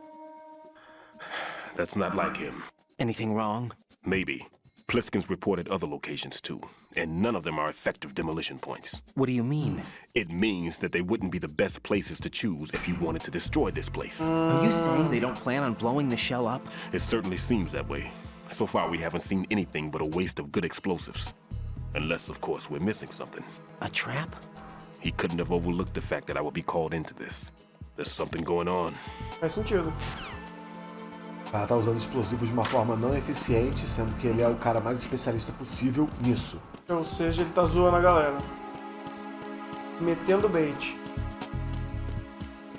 That's not like him. Anything wrong? Maybe. Pliskin's reported other locations too, and none of them are effective demolition points. What do you mean? It means that they wouldn't be the best places to choose if you wanted to destroy this place. Are you saying they don't plan on blowing the shell up? It certainly seems that way. So far, we haven't seen anything but a waste of good explosives. Unless, of course, we're missing something. A trap? He couldn't have overlooked the fact that I would be called into this. There's something going on. Faz sentido. Ela tá usando explosivos de uma forma não eficiente, sendo que ele é o cara mais especialista possível nisso. Ou seja, ele tá zoando a galera. Metendo bait.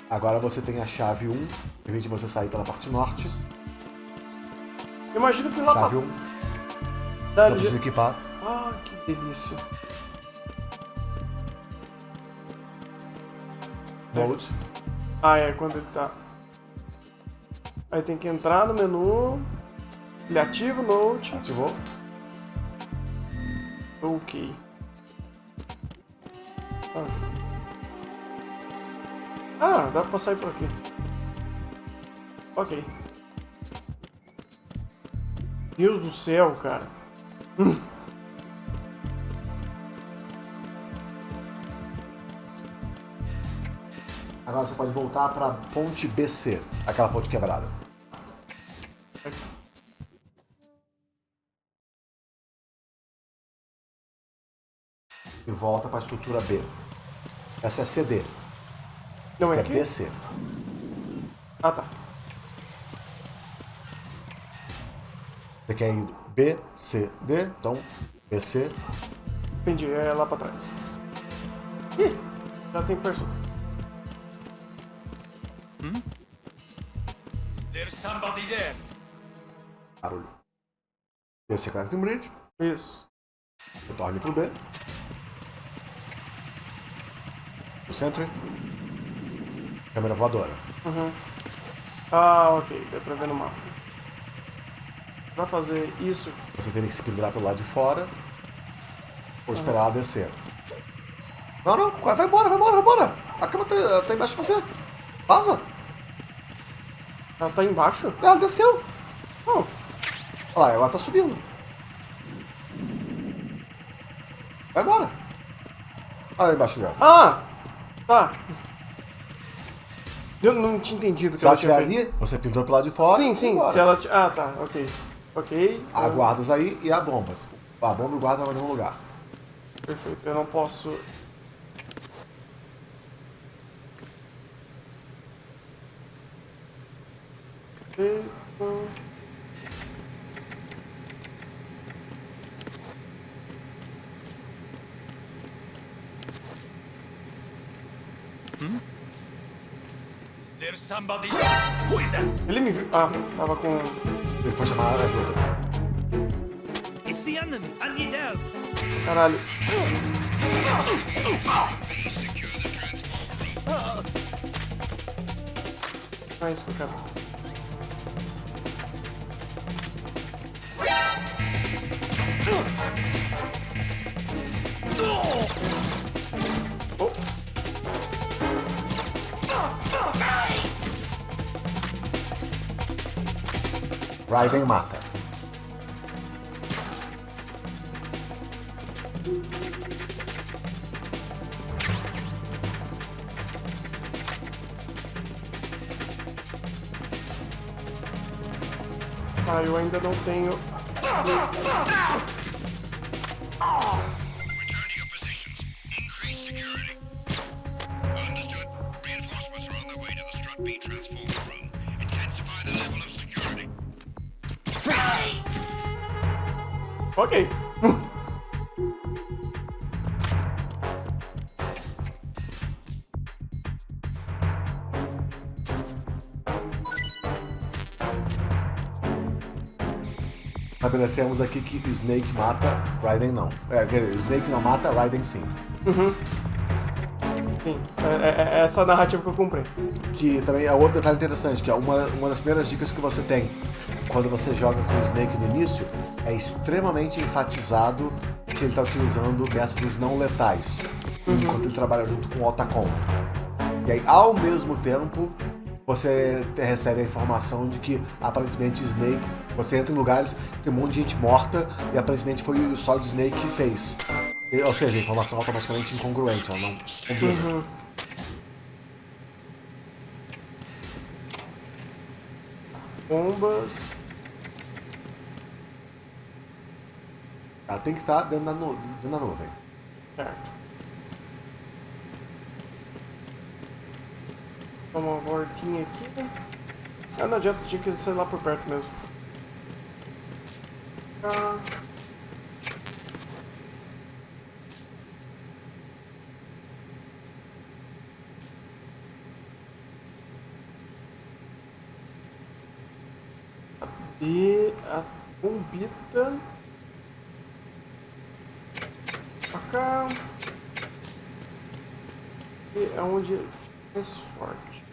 Agora você tem a chave 1, permite você sair pela parte norte. Imagino que lá chave 1. Não precisa equipar. Ah, que delícia. Mode. Ah, é, quando ele tá... Aí tem que entrar no menu. Ele ativa o Note. Ativou. Ok. Ah, dá pra sair por aqui. Ok. Deus do céu, cara. Agora você pode voltar pra ponte BC, aquela ponte quebrada. E volta pra estrutura B. Essa é CD. Não é aqui? É BC. Ah, tá. Você quer ir B, C, D, então BC. Entendi, é lá pra trás. Ih, já tem pessoa. There's somebody there. Barulho. BC Connecting Bridge. Isso. Retorne pro B. O Sentry. Câmera voadora. Uhum. Ah, ok. Deu pra ver no mapa. Pra fazer isso... Você teria que se pendurar pelo lado de fora ou esperar ela descer. Não, não, vai embora, vai embora, vai embora. A cama tá embaixo de você. Vaza. Ela tá embaixo? Ela desceu. Oh. Olha lá, ela tá subindo. Vai embora. Olha lá embaixo dela. Ah! Tá. Eu não tinha entendido Se ela estiver ali, você pintou pro lado de fora. Sim, sim. Se ela... Ah, tá. Ok. Ok. Aguardas aí e a bombas. A bomba e guarda no mesmo lugar. Perfeito. Eu não posso... Perfeito. There's somebody. Who is that? Ele me viu. Ah, tava com... Ele foi chamar a ajuda. It's the enemy. I need help. Caralho. Ah, isso que eu quero. Oh. Raiden mata. Ah, eu ainda não tenho... Ok. Estabelecemos aqui que Snake mata, Raiden não. Quer dizer, Snake não mata, Raiden sim. Uhum. Sim, é essa narrativa que eu comprei. Que também é outro detalhe interessante, que é uma das primeiras dicas que você tem quando você joga com o Snake no início, é extremamente enfatizado que ele está utilizando métodos não letais, enquanto ele trabalha junto com o Otacon. E aí, ao mesmo tempo, você recebe a informação de que, aparentemente, Snake... Você entra em lugares que tem um monte de gente morta e, aparentemente, foi o Solid Snake que fez. Ou seja, a informação é automaticamente incongruente, ela não combina. Uhum. Bombas... Ela tem que estar dentro da nuvem. Certo. Dá uma voltinha aqui. Ah, não adianta, tinha que ser lá por perto mesmo. Ah. E a bombita. Pra cá. E é onde ele fica mais forte.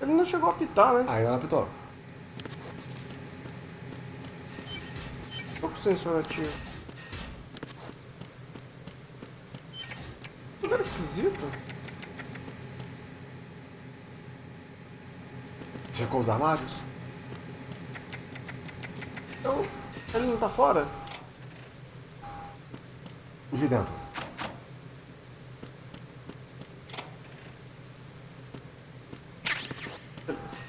Ele não chegou a apitar, né? Ainda não apitou. Tô com o sensor ativo. Lugar esquisito. Checou os armários? Então, ele não tá fora? Os de dentro. Beleza.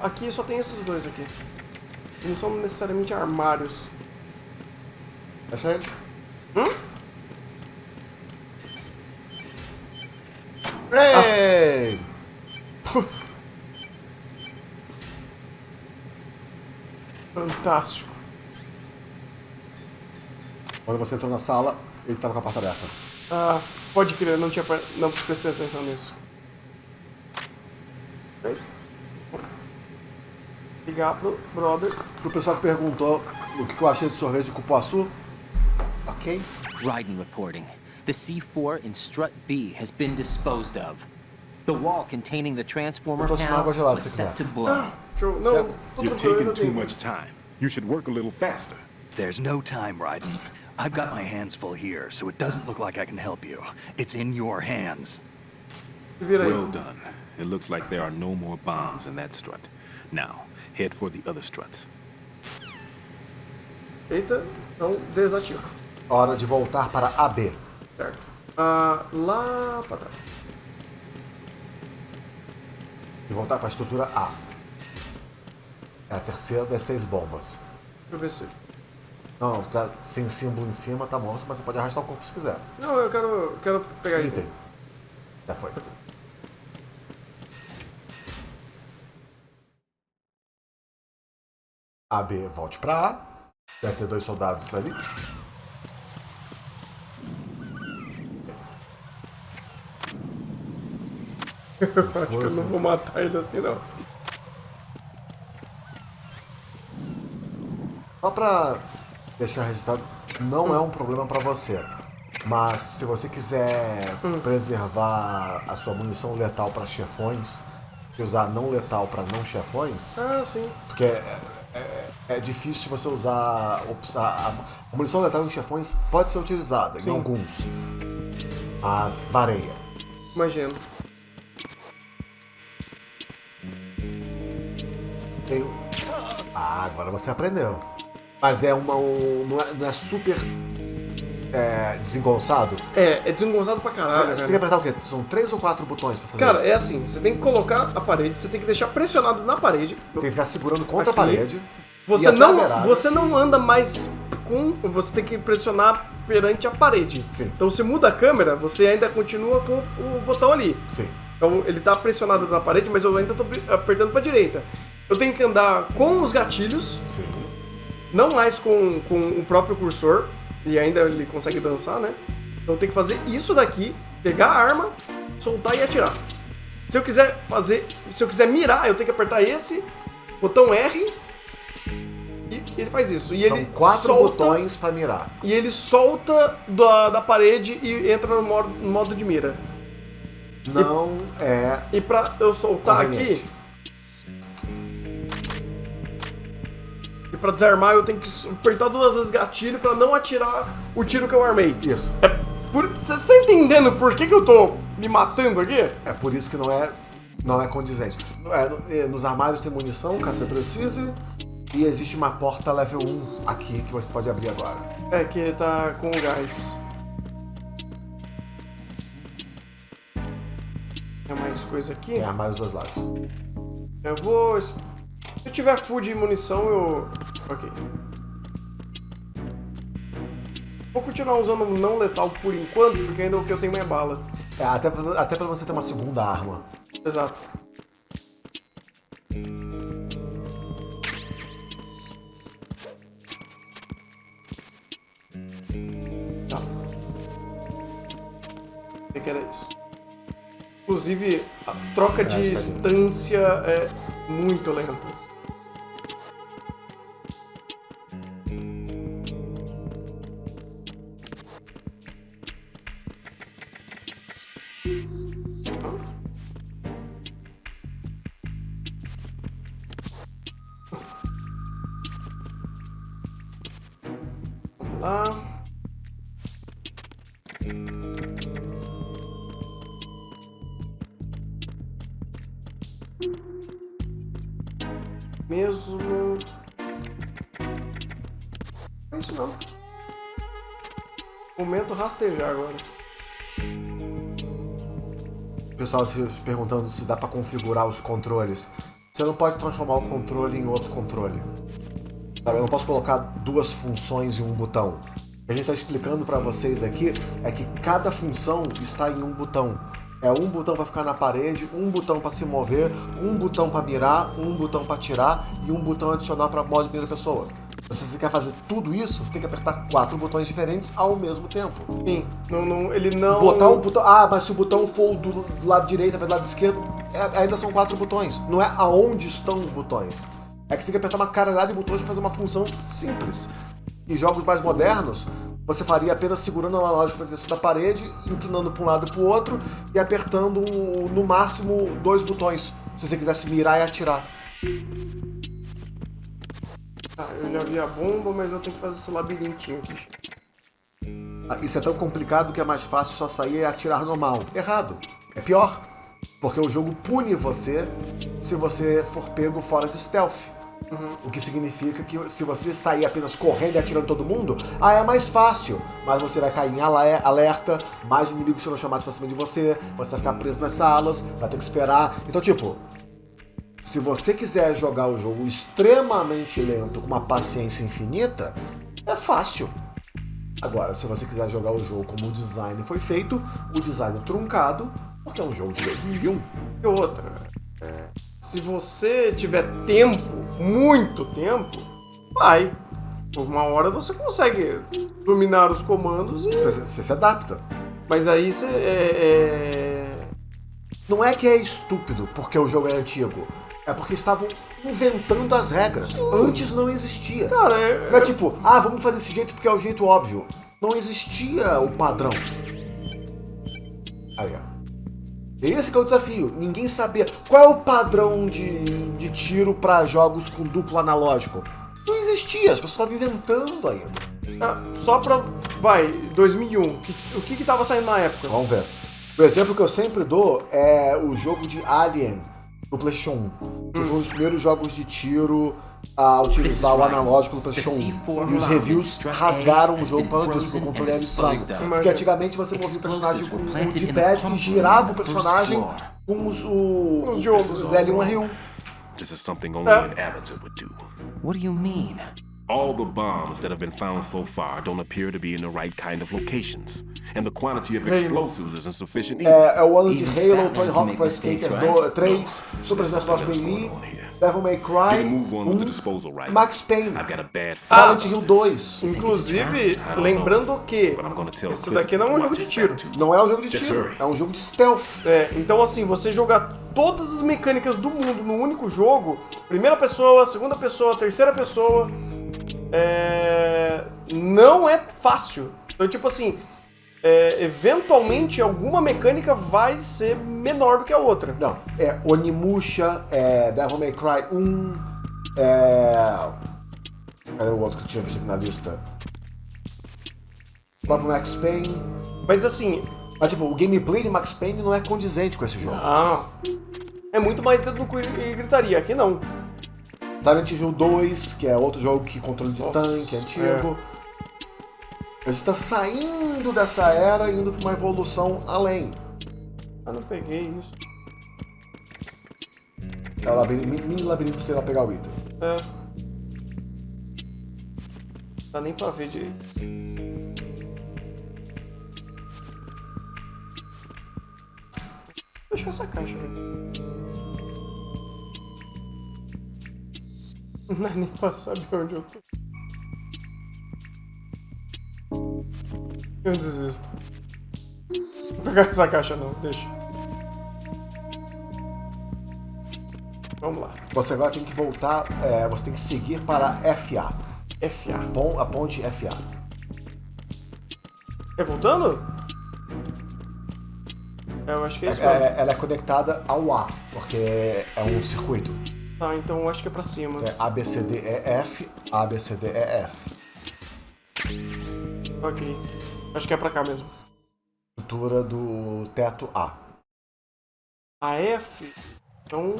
Aqui só tem esses dois aqui. Não são necessariamente armários. É sério? Ei! Fantástico. Quando você entrou na sala, ele estava com a porta aberta. Ah, pode crer, não prestei atenção nisso. Feito. Ligar pro brother. Pro pessoal que perguntou o que eu achei de sorvete de cupuaçu. Ok. Raiden reporting. The C4 in strut B has been disposed of. The wall containing the transformer panel was set to blow. Show. Não, You're taking too much time. You should work a little faster. There's no time, Raiden. I've got my hands full here, so it doesn't look like I can help you. It's in your hands. Well done. It looks like there are no more bombs in that strut. Now, head for the other struts. Eita, então desativa. Hora de voltar para AB. Certo. Lá pra trás. E voltar para a estrutura A. É a terceira das 6 bombas. Deixa eu ver se... Não, tá sem símbolo em cima, tá morto, mas você pode arrastar o corpo se quiser. Não, eu quero pegar ele. Item. Já foi. AB, volte pra A. Deve ter 2 soldados ali. Acho que eu não vou matar ele assim, não. Só pra deixar registrado, não é um problema pra você. Mas se você quiser preservar a sua munição letal pra chefões e usar não letal pra não chefões... Ah, sim. Porque é difícil você usar... A munição letal em chefões pode ser utilizada, em alguns. Mas varia. Imagino. Agora você aprendeu. Mas não é super desengonçado? É desengonçado pra caralho. Você tem que apertar o quê? São 3 ou 4 botões pra fazer Cara, isso? é assim, você tem que colocar a parede, você tem que deixar pressionado na parede. Você tem que ficar segurando contra a parede. Você não anda mais com... Você tem que pressionar perante a parede. Sim. Então você muda a câmera, você ainda continua com o botão ali. Sim. Então ele tá pressionado na parede, mas eu ainda tô apertando pra direita. Eu tenho que andar com os gatilhos. Sim. Não mais com o próprio cursor. E ainda ele consegue dançar, né? Então eu tenho que fazer isso daqui, pegar a arma, soltar e atirar. Se eu quiser mirar, eu tenho que apertar esse, botão R, e ele faz isso. E São ele 4 botões pra mirar. E ele solta da parede e entra no modo de mira. Não é. E pra eu soltar aqui. E pra desarmar eu tenho que apertar 2 vezes gatilho pra não atirar o tiro que eu armei. Isso. Você tá entendendo por que eu tô me matando aqui? É por isso que não é condizente. Nos armários tem munição, caso você precise. E existe uma porta level 1 aqui que você pode abrir agora. É, que tá com gás. Tem mais coisa aqui? Tem armários dos 2 lados. Eu vou... Se eu tiver full de munição, eu... Ok. Vou continuar usando um não letal por enquanto, porque ainda o que eu tenho é bala. Até pra você ter uma segunda arma. Exato. Tá. O que era isso? Inclusive, a troca de instância é muito lenta. Vamos lá. Mesmo... Não é isso não. Momento rastejar agora. O pessoal se perguntando se dá pra configurar os controles. Você não pode transformar o controle em outro controle. Sabe? Eu não posso colocar 2 funções em um botão. O que a gente está explicando para vocês aqui é que cada função está em um botão. É um botão para ficar na parede, um botão para se mover, um botão para mirar, um botão para atirar e um botão adicional para modo de primeira pessoa. Se você quer fazer tudo isso, você tem que apertar 4 botões diferentes ao mesmo tempo. Sim, ele não... Botar o botão... mas se o botão for do lado direito para do lado esquerdo, ainda são 4 botões. Não é aonde estão os botões. É que você tem que apertar uma caralhada de botões para fazer uma função simples. Em jogos mais modernos, você faria apenas segurando o analógico na direção da parede, inclinando para um lado e para o outro e apertando no máximo 2 botões, se você quisesse mirar e atirar. Eu já vi a bomba, mas eu tenho que fazer esse labirintinho aqui. Isso é tão complicado que é mais fácil só sair e atirar normal. Errado. É pior. Porque o jogo pune você se você for pego fora de stealth. O que significa que se você sair apenas correndo e atirando todo mundo, é mais fácil. Mas você vai cair em alerta, mais inimigos serão chamados pra cima de você, você vai ficar preso nas salas, vai ter que esperar. Então, tipo, se você quiser jogar o jogo extremamente lento, com uma paciência infinita, é fácil. Agora, se você quiser jogar o jogo como o design foi feito, o design é truncado, porque é um jogo de 2001. E outra, se você tiver tempo, muito tempo, vai. Por uma hora você consegue dominar os comandos e... Você se adapta. Mas aí você... Não é que é estúpido porque o jogo é antigo. É porque estavam inventando as regras. Antes não existia. Cara, não é tipo, vamos fazer desse jeito porque é o jeito óbvio. Não existia o padrão. Aí, ó. Esse que é o desafio. Ninguém sabia. Qual é o padrão de tiro para jogos com duplo analógico? Não existia. As pessoas estavam inventando ainda. Só pra... 2001. O que tava saindo na época? Vamos ver. O exemplo que eu sempre dou é o jogo de Alien no PlayStation 1. Que foi um dos primeiros jogos de tiro a utilizar o analógico no PlayStation 1. E os reviews rasgaram o jogo por causa disso, porque o controle era estranho. Porque antigamente você movia o personagem com o D-pad e girava o personagem com os L1 e R1. This is something only an amateur would do. What do you mean? All the bombs that have been found so far don't appear to be in the right kind of locations. And the quantity of explosives isn't sufficient either. É o ano de Halo, Tony Hawk Pro Skater 3, Super Smash Bros. Melee, Devil May Cry 1, Max Payne, Silent Hill 2. Inclusive, lembrando que isso daqui não é um jogo de tiro. Não é um jogo de tiro, é um jogo de stealth. Então assim, você jogar todas as mecânicas do mundo num único jogo, primeira pessoa, segunda pessoa, terceira pessoa, não é fácil. Então, tipo assim, eventualmente alguma mecânica vai ser menor do que a outra. Não, Onimusha, Devil May Cry 1, cadê o outro que tinha visto na lista? O próprio Max Payne. Mas assim... Mas tipo, o gameplay de Max Payne não é condizente com esse jogo. É muito mais dedo no cu e gritaria, aqui não. Silent Hill 2, que é outro jogo que controle de tanque, antigo. A gente tá saindo dessa era e indo pra uma evolução além. Não peguei isso. É o mini labirinto pra você ir lá pegar o item. Não dá nem pra ver direito. Deixa essa caixa aí. Não é nem pra saber onde eu tô. Eu desisto. Não vou pegar essa caixa não, deixa. Vamos lá. Você agora tem que voltar, você tem que seguir para FA. A ponte FA. Voltando? Eu acho que é isso. Ela é conectada ao A, porque é um circuito. Então eu acho que é pra cima. ABCDEF, ABCDEF. Ok. Acho que é pra cá mesmo. Estrutura do teto A. A F? Então...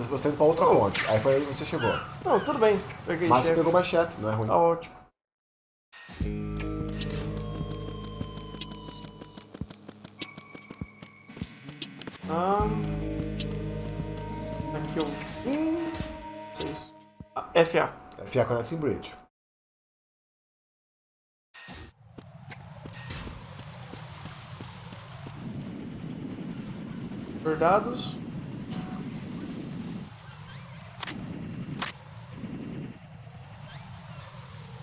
você tá indo pra outra ponte. Aí foi aí que você chegou. Não, tudo bem. Peguei Mas chefe. você pegou mais chefe, não é ruim. Tá ótimo. Aqui é o fim. Isso é isso. FA. FA Connecting Bridge. Dados.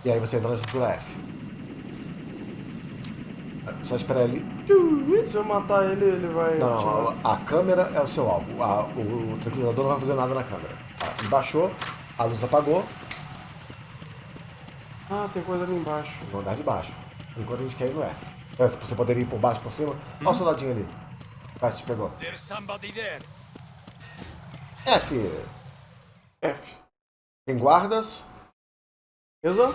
E aí você entra na estrutura F. Só esperar ele. Se eu matar ele, ele vai... Não, a câmera é o seu alvo. O tranquilizador não vai fazer nada na câmera. Ele baixou, a luz apagou. Tem coisa ali embaixo. Vou andar de baixo. Enquanto a gente quer ir no F. Você poderia ir por baixo, por cima. Olha o soldadinho ali. Vai, se te pegou. F. Tem guardas. Beleza?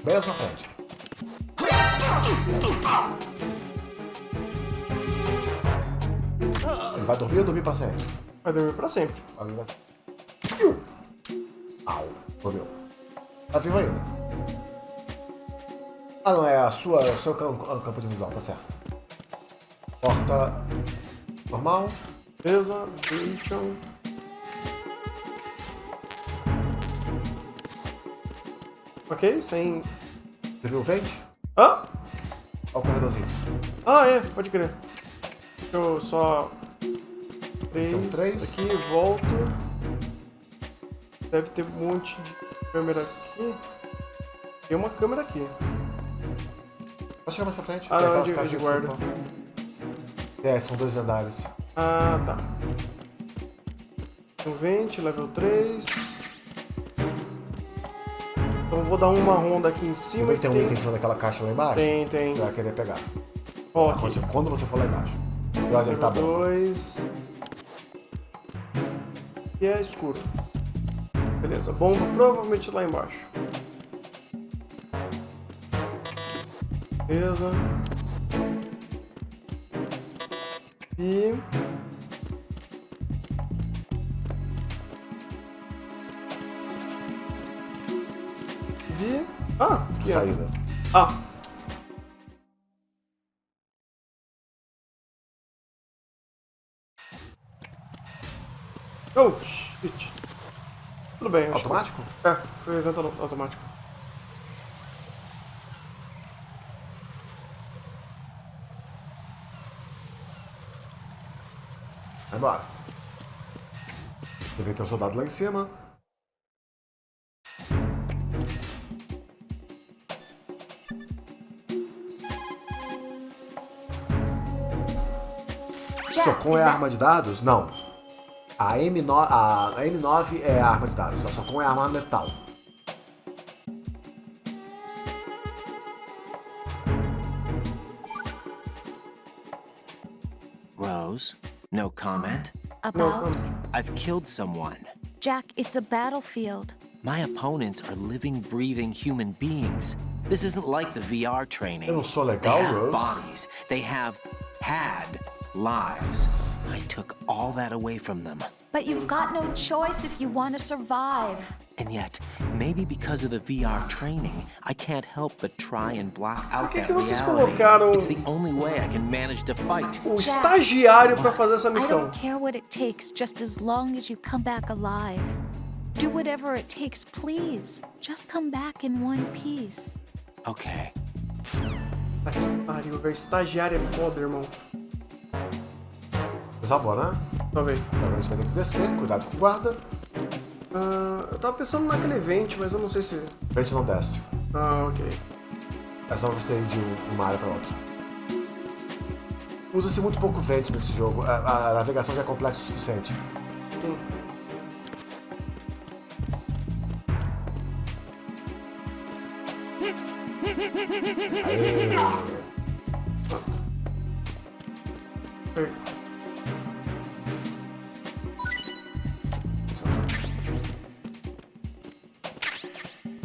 Bem à sua frente. Ele vai dormir ou dormir pra sempre? Vai dormir pra sempre. Vai dormir pra sempre. Au, dormiu. Tá vivo ainda. Ah, não, é o seu campo de visão, tá certo. Porta normal. Beleza, deixam. Ok, sem... Você viu o vente? Hã? Olha o corredorzinho. Ah, é, pode crer. Deixa eu só... São 3. Aqui, volto. Deve ter um monte de câmera aqui. Tem uma câmera aqui. Pode chegar mais pra frente. Ah, não, é de guarda. É, são 2 andares. Ah, tá. Um vente, level 3. Então eu vou dar uma ronda aqui em cima. Você tem uma intenção daquela caixa lá embaixo? Tem. Você vai querer pegar. Ok. Quando você for lá embaixo. E olha, ele tá bom. 2. E é escuro. Beleza, bomba provavelmente lá embaixo. Beleza. E... Ah, aqui, saída. Ah. Oh, shit. Tudo bem. Automático? É, foi o evento automático. Vai embora. Deve ter um soldado lá em cima. Socom é a arma de dados? Não. A M9 é a arma de dados. A Socom é a arma metal. Rose, no comment? About? I've killed someone. Jack, it's a battlefield. My opponents are living, breathing human beings. This isn't like the VR training. Eu não sou They legal, have Rose. bodies. They have had lives. I took all that away from them. But you've got no choice if you want to survive. And yet, maybe because of the VR training, I can't help but try and block out that vocês reality. colocaram It's the only way I can manage to fight. o estagiário pra fazer essa I missão? don't care what it takes, just as long as you come back alive. Do whatever it takes, please. Just come back in one piece. Okay. Tá que pariu, velho. Estagiário é foda, irmão. Salvou, né? Talvez. Então a gente vai ter que descer. Cuidado com o guarda. Eu tava pensando naquele vente, mas eu não sei se... O vente não desce. Ah, ok. É só você ir de uma área pra outra. Usa-se muito pouco vente nesse jogo. A navegação já é complexa o suficiente. Aê. Pronto.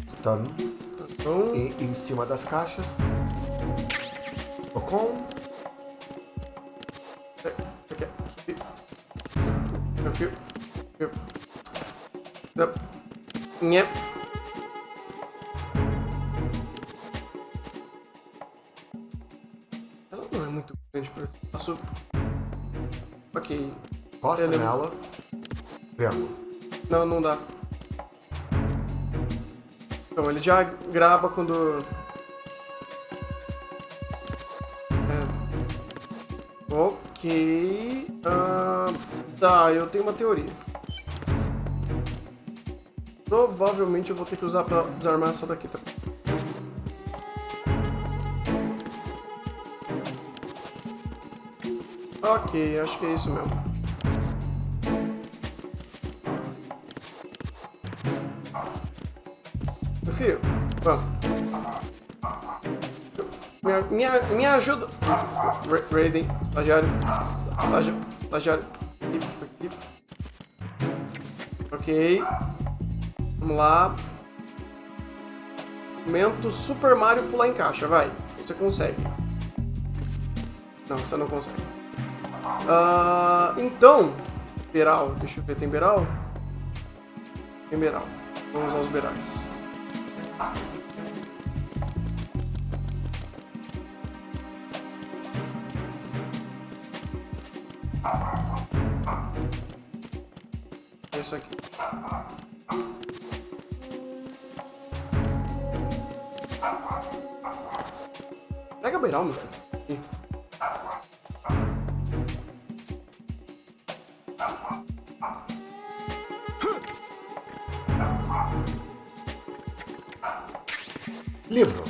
Stun. E em cima das caixas. Socom. Aqui. Subir. Fio. Nhé. Ela não é muito grande pra isso. Passou. Ok. Costa nela. Triângulo. Não, não dá. Então, ele já grava quando... Ok... tá, eu tenho uma teoria. Provavelmente eu vou ter que usar pra desarmar essa daqui também. Ok, acho que é isso mesmo. Meu filho, vamos. Me ajuda. Raiden, estagiário. Estagiário. Ok. Vamos lá. Momento Super Mario pular em caixa, vai. Você consegue. Não, você não consegue. Então, beral. Deixa eu ver, tem beral? Tem beral. Vamos usar os berais. É isso aqui. Pega beiral, meu velho. Aqui. Livro.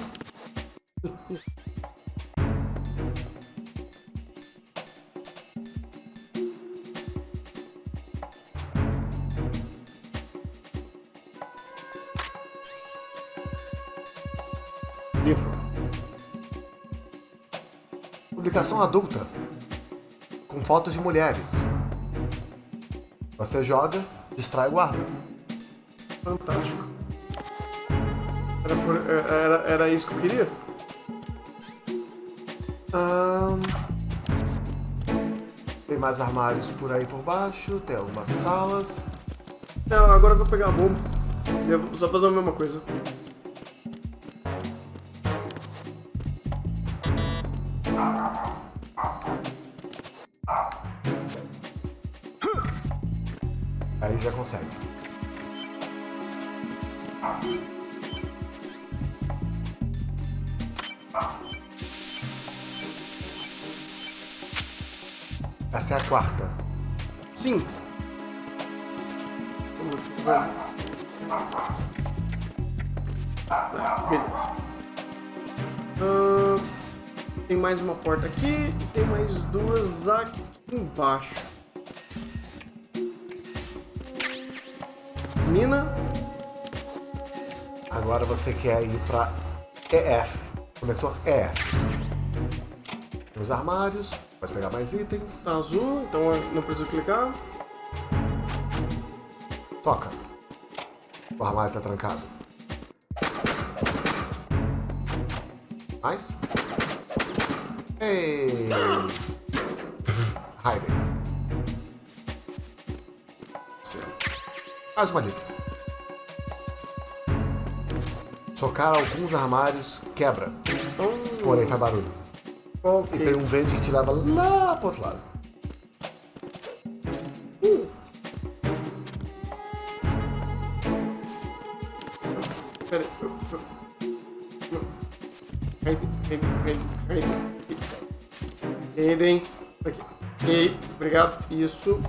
Livro. Publicação adulta. Com fotos de mulheres. Você joga, distrai e guarda. Fantástico. Era isso que eu queria? Tem mais armários por aí por baixo, tem algumas salas. Não, agora eu vou pegar a bomba. Eu vou só fazer a mesma coisa. Aí já consegue. Essa é a quarta. Sim. Beleza. Tem mais uma porta aqui e tem mais duas aqui embaixo. Mina. Agora você quer ir para EF. Conector EF. Os armários. Pode pegar mais itens. Tá azul, então eu não preciso clicar. Toca. O armário tá trancado. Mais? Ei! Hiding. Mais uma livre. Socar alguns armários quebra. Porém faz barulho. Okay. E tem um vento que te leva lá pro outro lado. Pera aí. Rendem. Aqui. Ok, obrigado. Isso.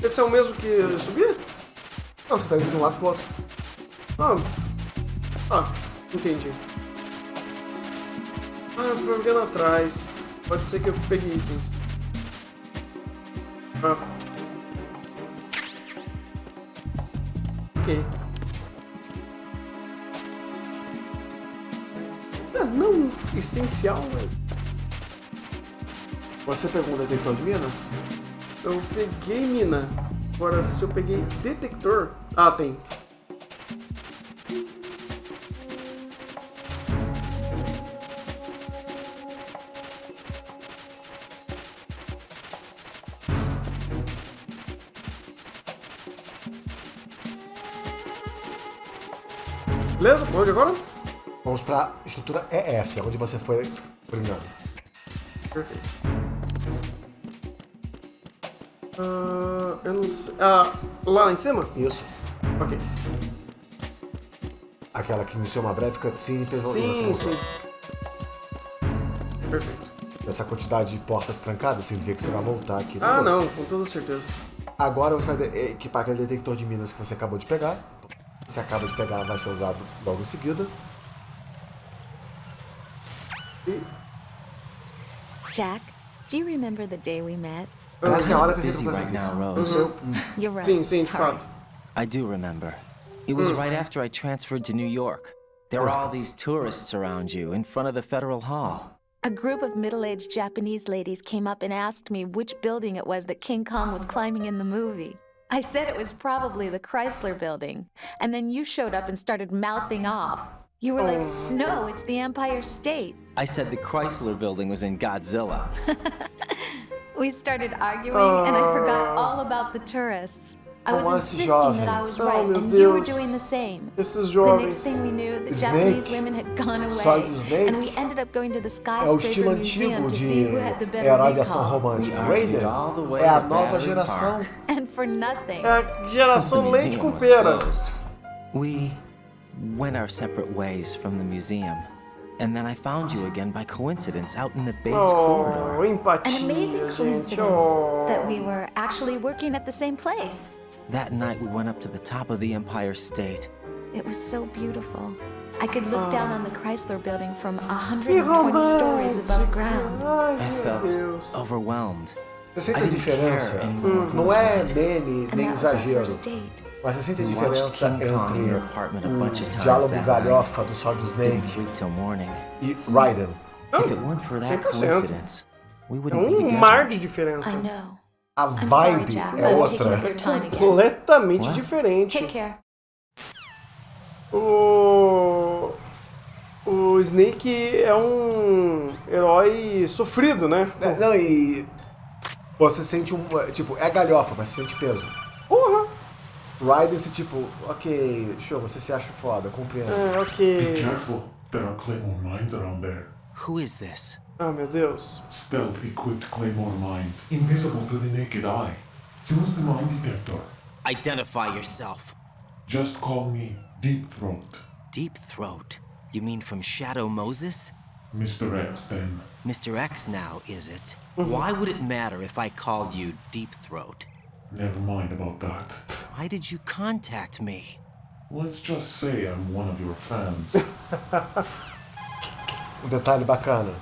Esse é o mesmo que eu subi? Não, você tá indo de um lado pro outro. Entendi. Eu tô olhando atrás. Pode ser que eu pegue itens. Ok. Não essencial, velho. Você pegou um detector de mina? Eu peguei mina. Agora, se eu peguei detector... tem. Beleza? Onde agora? Vamos pra estrutura EF, onde você foi primeiro. Perfeito. Eu não sei... lá em cima? Isso. Ok. Aquela que iniciou uma breve cutscene e fez Sim. Perfeito. Essa quantidade de portas trancadas significa que você vai voltar aqui depois. Não, com toda certeza. Agora você vai equipar aquele detector de minas que você acabou de pegar. Se acaba de pegar, vai ser usado logo em seguida. Jack, do you remember the day we met? Essa é a hora perfeita Busy pra right fazer now, isso. Rose. You're right. Sim, de Sorry. fato. I do remember. It was right after I transferred to New York. There were all these tourists around you in front of the Federal Hall. A group of middle-aged Japanese ladies came up and asked me which building it was that King Kong was climbing in the movie. I said it was probably the Chrysler building, and then you showed up and started mouthing off. You were like, no, it's the Empire State. I said the Chrysler building was in Godzilla. We started arguing, and I forgot all about the tourists. I was insisting that I was right, and you were doing the same. The next thing we knew, the Japanese women had gone away, and we ended up going to the skyscraper museum to see who had the better herói de ação recall. romântica. Raiden é a nova geração. And for nothing. É a geração leite com pera. We went our separate ways from the museum. And then I found you again by coincidence out in the base corridor. Empatia, An amazing coincidence that we were actually working at the same place. That night we went up to the top of the Empire State. It was so beautiful. I could look down on the Chrysler building from 120 stories above ground. I felt overwhelmed. Você sente a diferença? Não é meme nem exagero. Mas você sente a diferença entre o diálogo galhofa do Solid Snake e Raiden? É mar de diferença. A vibe é outra. Completamente diferente. O Snake é um herói sofrido, né? Não, e você sente tipo, é galhofa, mas você sente peso. Porra! Raiden, esse tipo, ok, show, você se acha foda, compreendo. Ok. Be careful, there are Claymore mines around there. Who is this? Ah, meu Deus. Stealth equipped Claymore mines, invisible to the naked eye. Use the mine detector. Identify yourself. Just call me Deep Throat. Deep Throat? You mean from Shadow Moses? Mr. X, then. Mr. X now, is it? Why would it matter if I called you Deep Throat? Never mind about that. Why did you contact me? Let's just say I'm one of your fans. Detalhe bacana.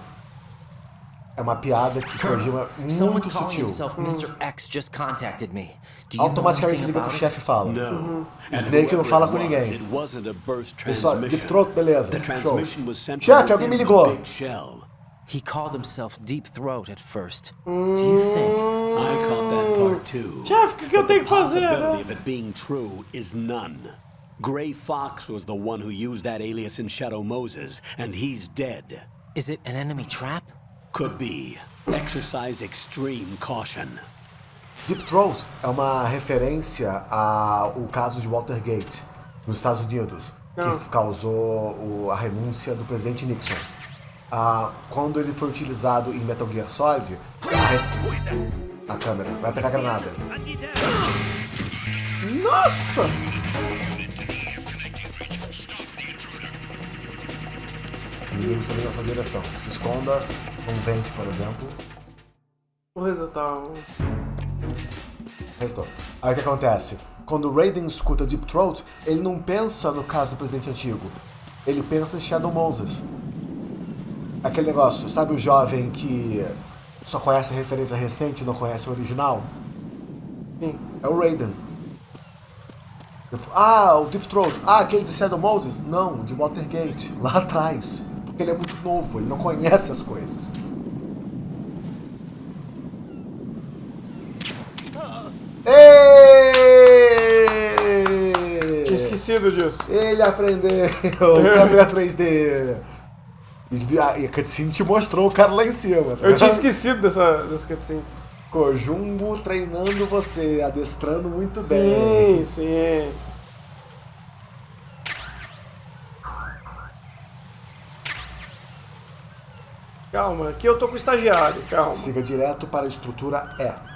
É uma piada que Kojima muito sutil. Mr. X just contacted me. Automaticamente liga pro chefe e fala. Snake não fala com ninguém. Ele só, Deep Throat, beleza, show. Chefe, alguém me ligou. He called himself Deep Throat at first. Do you think? I caught that part too. Chefe, o que eu tenho que fazer? The possibility of it being true is none. Gray Fox was the one who used that alias in Shadow Moses, and he's dead. Is it an enemy trap? Could be. Exercise extreme caution. Deep Throat é uma referência ao caso de Watergate, nos Estados Unidos, que causou a renúncia do presidente Nixon. Quando ele foi utilizado em Metal Gear Solid, a câmera vai atacar a granada. Nossa! Inimigos também na sua direção. Se esconda, um vente, por exemplo. Vou resetar Restou. Aí o que acontece? Quando o Raiden escuta Deep Throat, ele não pensa no caso do presidente antigo. Ele pensa em Shadow Moses. Aquele negócio, sabe o jovem que só conhece a referência recente e não conhece a original? Sim. É o Raiden. O Deep Throat. Aquele de Shadow Moses? Não, de Watergate, lá atrás. Porque ele é muito novo, ele não conhece as coisas. Tinha esquecido disso. Ele aprendeu câmera 3D. E a cutscene te mostrou o cara lá em cima. Tá? Eu tinha esquecido dessa cutscene. Kojumbo treinando você, adestrando muito bem. Sim, sim. Calma, aqui eu tô com o estagiário, calma. Siga direto para a estrutura E.